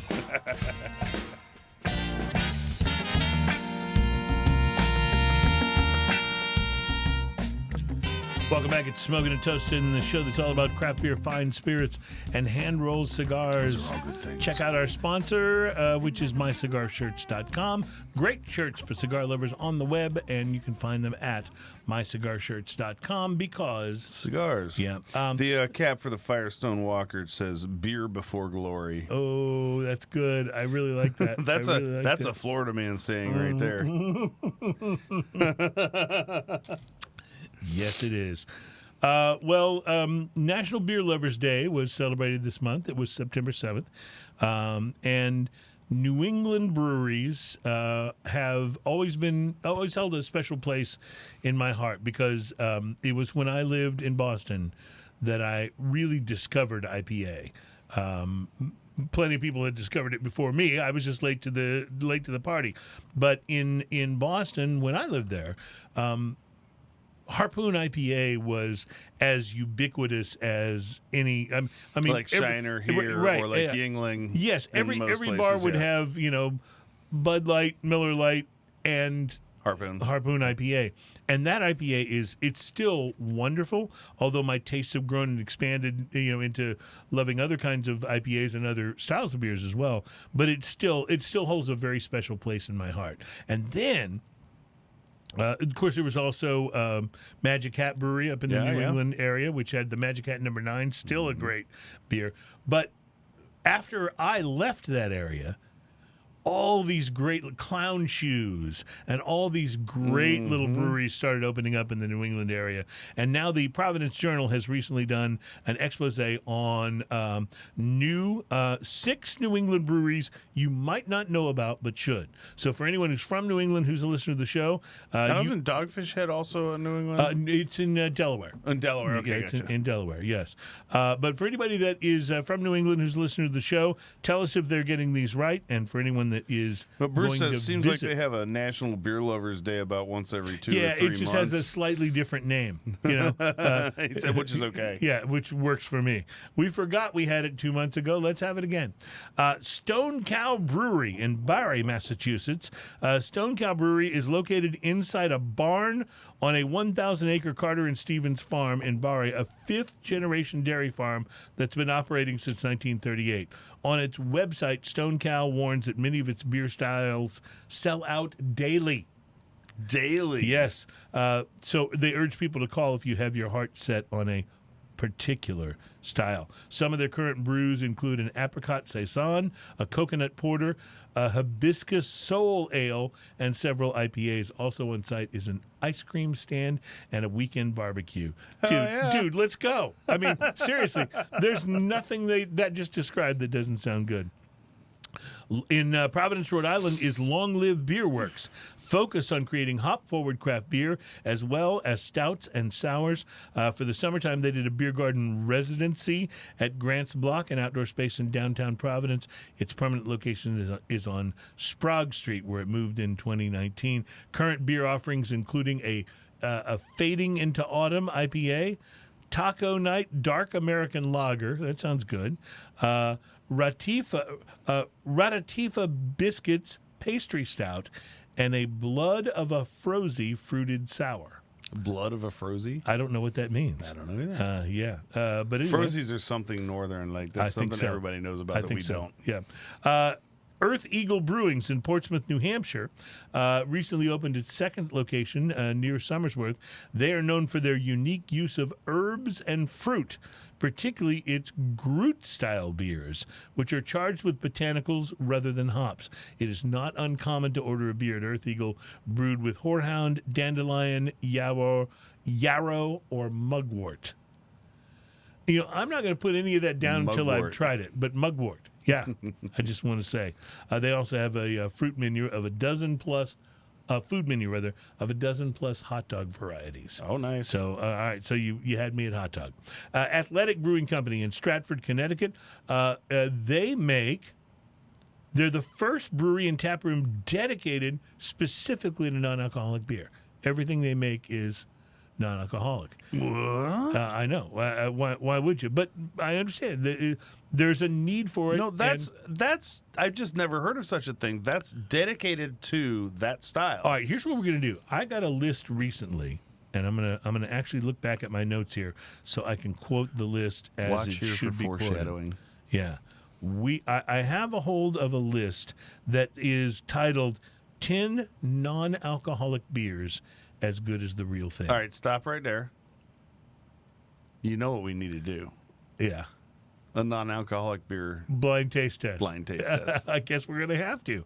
Welcome back. It's Smoking and Toasting, the show that's all about craft beer, fine spirits, and hand-rolled cigars. Those are all good things. Check out our sponsor, which is mycigarshirts.com. Great shirts for cigar lovers on the web, and you can find them at mycigarshirts.com because... Cigars. Yeah. The cap for the Firestone Walker says beer before glory. Oh, that's good. I really like that. That's a Florida man saying right there. Yes, it is. National Beer Lovers Day was celebrated this month. It was September 7th. And New England breweries have always held a special place in my heart because it was when I lived in Boston that I really discovered IPA. Plenty of people had discovered it before me. I was just late to the party. But in Boston, when I lived there, Harpoon IPA was as ubiquitous as any. I mean, like Shiner here, right, or like Yangling. Yes, in every most bar places, would yeah. have Bud Light, Miller Light, and Harpoon. IPA. And that IPA it's still wonderful, although my tastes have grown and expanded, into loving other kinds of IPAs and other styles of beers as well. But it still holds a very special place in my heart. And then, of course, there was also Magic Hat Brewery up in the New England area, which had the Magic Hat number 9, still a great beer. But after I left that area, all these great clown shoes and all these great little breweries started opening up in the New England area. And now the Providence Journal has recently done an expose on 6 New England breweries you might not know about but should. So for anyone who's from New England who's a listener to the show. Isn't Dogfish Head also in New England? It's in Delaware. In Delaware, okay, yeah, it's gotcha. in Delaware, yes. But for anybody that is from New England who's a listener to the show, tell us if they're getting these right. And for anyone that is But Bruce going says to seems visit, like they have a National Beer Lovers Day about once every 2 or 3 months. it just has a slightly different name, He said, which is okay. Yeah, which works for me. We forgot we had it 2 months ago. Let's have it again. Stone Cow Brewery in Barre, Massachusetts. Stone Cow Brewery is located inside a barn on a 1,000-acre Carter and Stevens farm in Barre, a 5th-generation dairy farm that's been operating since 1938. On its website, Stone Cow warns that many of its beer styles sell out daily. Daily. Yes. So they urge people to call if you have your heart set on a particular style. Some of their current brews include an apricot saison, a coconut porter, a hibiscus soul ale, and several IPAs. Also on site is an ice cream stand and a weekend barbecue. Dude, let's go. I mean, seriously, there's nothing that just described that doesn't sound good. In Providence, Rhode Island, is Long Live Beer Works, focused on creating hop-forward craft beer as well as stouts and sours. For the summertime, they did a beer garden residency at Grant's Block, an outdoor space in downtown Providence. Its permanent location is on Sprague Street, where it moved in 2019. Current beer offerings including a Fading into Autumn IPA, Taco Night Dark American Lager. That sounds good. Ratifa Biscuits Pastry Stout, and a Blood of a Frozy Fruited Sour. Blood of a Frozy? I don't know what that means. I don't know either. But anyway, Frozies are something northern. Like that's something everybody knows about that we don't. Yeah. Earth Eagle Brewings in Portsmouth, New Hampshire, recently opened its second location near Somersworth. They are known for their unique use of herbs and fruit, particularly its Groot-style beers, which are charged with botanicals rather than hops. It is not uncommon to order a beer at Earth Eagle brewed with horehound, dandelion, yarrow, or mugwort. I'm not going to put any of that down until I've tried it, but mugwort. Yeah, I just want to say. They also have a fruit menu of a dozen plus hot dog varieties. Oh, nice. So, all right. So you had me at hot dog. Athletic Brewing Company in Stratford, Connecticut. They're the first brewery and tap room dedicated specifically to non-alcoholic beer. Everything they make is non-alcoholic. What? I know. Why would you? But I understand. There's a need for it. No, that's I've just never heard of such a thing. That's dedicated to that style. All right, here's what we're gonna do. I got a list recently, and I'm gonna actually look back at my notes here so I can quote the list as Watch it here should for be quoted. foreshadowing. Yeah, I have a hold of a list that is titled 10 non-alcoholic beers as good as the real thing. All right, stop right there. You know what we need to do? Yeah. A non-alcoholic beer Blind taste test. blind taste test. I guess we're going to have to.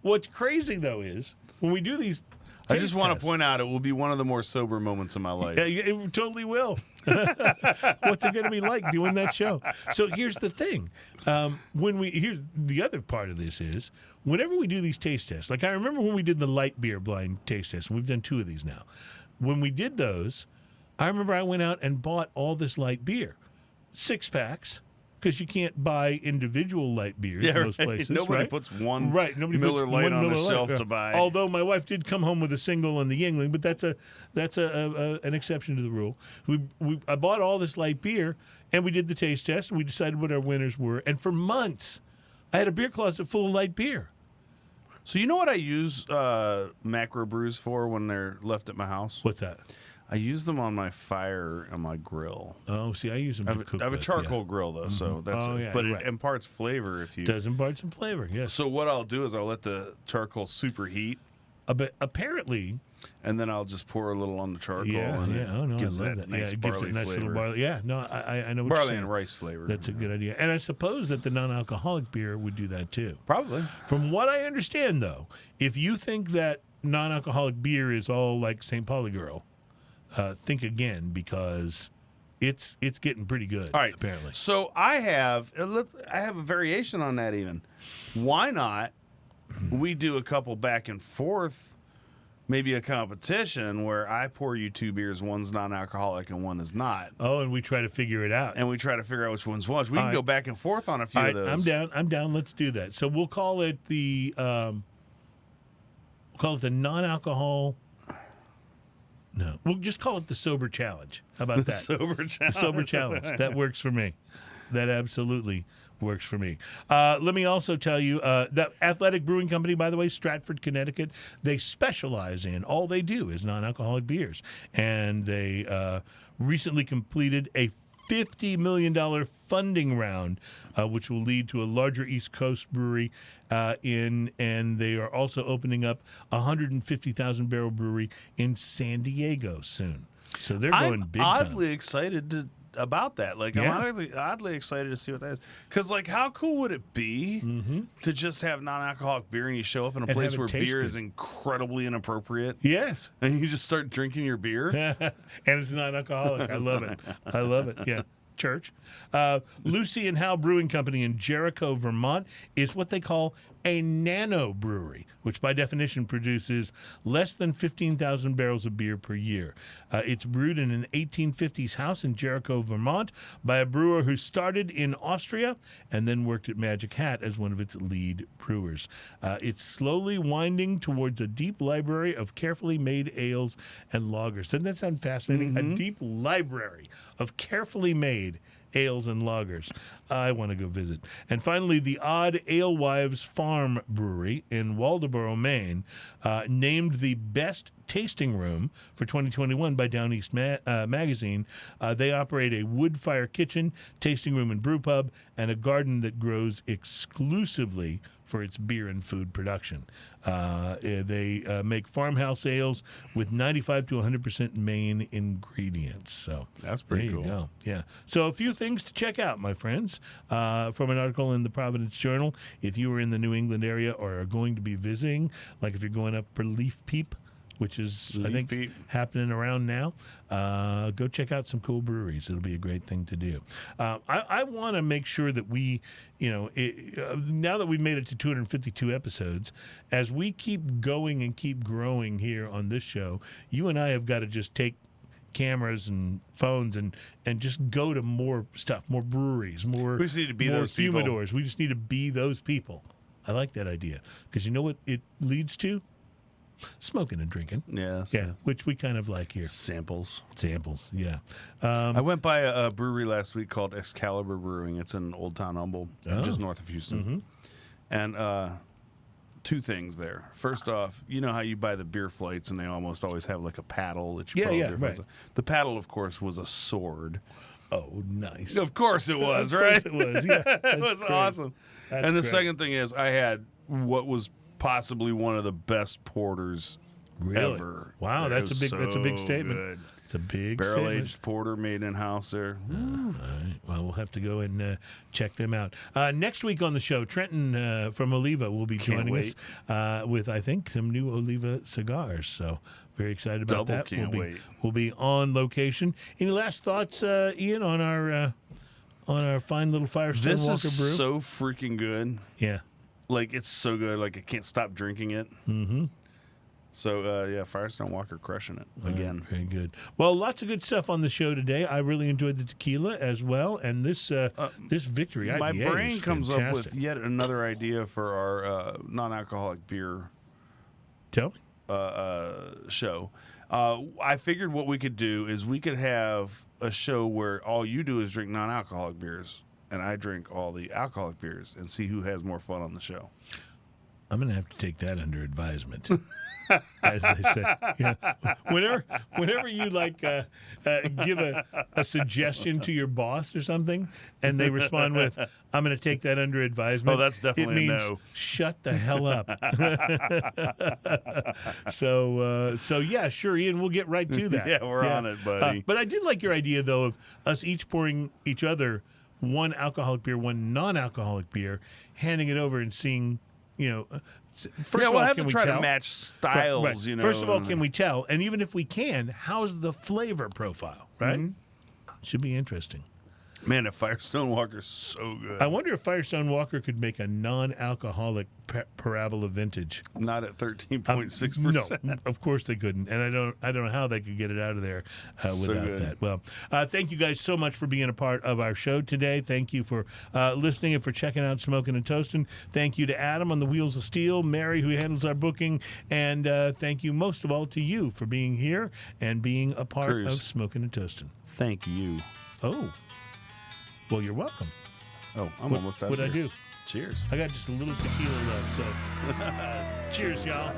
What's crazy, though, is when we do these I just want tests, to point out it will be one of the more sober moments of my life. it totally will. What's it going to be like doing that show? So here's the thing. Here's the other part of this is whenever we do these taste tests, like I remember when we did the light beer blind taste test, and we've done 2 of these now. When we did those, I remember I went out and bought all this light beer, 6 packs, because you can't buy individual light beers in most places. Nobody right? puts one Nobody Miller puts Lite one on Miller the Lite, shelf yeah. to buy. Although my wife did come home with a single on the Yangling, but that's an exception to the rule. I bought all this light beer, and we did the taste test, and we decided what our winners were. And for months, I had a beer closet full of light beer. So you know what I use macro brews for when they're left at my house? What's that? I use them on my fire on my grill. Oh, see, I use them to cook I have a with, charcoal grill though, so that's Oh, it. yeah, But right. it imparts flavor if you. Does impart some flavor, yes. So what I'll do is I'll let the charcoal superheat, But apparently, and then I'll just pour a little on the charcoal. yeah, and yeah. Oh no, I gives love that that. nice Yeah, it gives barley it a nice flavor. little barley. Yeah, no, I know what you're Barley saying. and rice flavor. That's a good idea. And I suppose that the non-alcoholic beer would do that too. Probably. From what I understand, though, if you think that non-alcoholic beer is all like St. Pauli Girl, think again, because it's getting pretty good. All right. apparently. So I have a variation on that even. Why not we do a couple back and forth, maybe a competition where I pour you two beers, one's non-alcoholic and one is not. Oh, and we try to figure it out. And we try to figure out which one's which. We can right. go back and forth on a few All of right, those. I'm down. Let's do that. So we'll call it the non-alcohol. No, we'll just call it the sober challenge. How about that? Sober challenge. The sober challenge. That works for me. That absolutely works for me. Let me also tell you that Athletic Brewing Company, by the way, Stratford, Connecticut, they specialize in, all they do is non-alcoholic beers. And they recently completed a $50 million funding round, which will lead to a larger East Coast brewery and they are also opening up a 150,000 barrel brewery in San Diego soon. So they're going big time. I'm oddly excited about that. Like, Yeah. I'm oddly excited to see what that is. Because, like, how cool would it be to just have non-alcoholic beer and you show up in a And place have it where taste beer good. is incredibly inappropriate Yes. and you just start drinking your beer? And it's non-alcoholic. I love it. I love it. Yeah. Church. Lucy and Hal Brewing Company in Jericho, Vermont is what they call a nano brewery, which by definition produces less than 15,000 barrels of beer per year. It's brewed in an 1850s house in Jericho, Vermont by a brewer who started in Austria and then worked at Magic Hat as one of its lead brewers. It's slowly winding towards a deep library of carefully made ales and lagers. Doesn't that sound fascinating? A deep library of carefully made ales and lagers. I want to go visit. And finally, the Odd Alewives Farm Brewery in Waldoboro, Maine, named the best tasting room for 2021 by Down East Magazine. They operate a wood fire kitchen, tasting room and brew pub, and a garden that grows exclusively for its beer and food production. They make farmhouse ales with 95 to 100% Maine ingredients. So That's pretty there you cool. go. Yeah. So a few things to check out, my friends, from an article in the Providence Journal. If you are in the New England area or are going to be visiting, like if you're going up for Leaf Peep, which is, I Leaf think, Peep. happening around now, go check out some cool breweries. It'll be a great thing to do. I want to make sure that we, now that we've made it to 252 episodes, as we keep going and keep growing here on this show, you and I have got to just take cameras and phones and just go to more stuff, more breweries, more, We just need to be more those people. humidors. We just need to be those people. I like that idea because you know what it leads to? Smoking and drinking. Yes. Yeah, which we kind of like here. Samples. Samples, yeah. I went by a brewery last week called Excalibur Brewing. It's in Old Town Humble, just north of Houston. And two things there. First off, you know how you buy the beer flights and they almost always have like a paddle that you put all the beer flights on? The paddle, of course, was a sword. Oh, nice. Of course it was, Of right? course it was, yeah. It That's was great. awesome. That's and the great. second thing is I had what was possibly one of the best porters Really? ever. Wow, It that's was a big so statement. good. It's a big Barrel statement. aged porter made in house there. All right. Well, we'll have to go and check them out. Next week on the show, Trenton from Oliva will be Can't joining wait. us with, I think, some new Oliva cigars. So very excited about Double that. can't wait. We'll be on location. Any last thoughts, Ian, on our fine little Firestone This Walker is brew? so freaking good. Yeah. Like, it's so good. Like, I can't stop drinking it. So, yeah, Firestone Walker crushing it again. Very good. Well, lots of good stuff on the show today. I really enjoyed the tequila as well, and this Victory IPA My brain is comes up with fantastic. yet another idea for our non-alcoholic beer Tell me. show. I figured what we could do is we could have a show where all you do is drink non-alcoholic beers, and I drink all the alcoholic beers, and see who has more fun on the show. I'm going to have to take that under advisement, as they say. Yeah. Whenever you give a suggestion to your boss or something, and they respond with, "I'm going to take that under advisement." Oh, that's definitely it a means no. Shut the hell up. So yeah, sure, Ian, we'll get right to that. Yeah, we're on it, buddy. But I did like your idea though of us each pouring each other one alcoholic beer, one non-alcoholic beer, handing it over and seeing. First of all, we'll have can to we try tell? to match styles, Right. First of all, can we tell? And even if we can, how's the flavor profile, right? Should be interesting. Man, that Firestone Walker's so good. I wonder if Firestone Walker could make a non-alcoholic Parabola vintage. Not at 13.6%. No, of course they couldn't, and I don't know how they could get it out of there without good. that. Well, thank you guys so much for being a part of our show today. Thank you for listening and for checking out Smoking and Toasting. Thank you to Adam on the Wheels of Steel, Mary who handles our booking, and thank you most of all to you for being here and being a part Cruze. of Smoking and Toasting. Thank you. Oh, well, you're welcome. Oh, I'm almost out of What'd I here. do? Cheers. I got just a little tequila left, so cheers, y'all.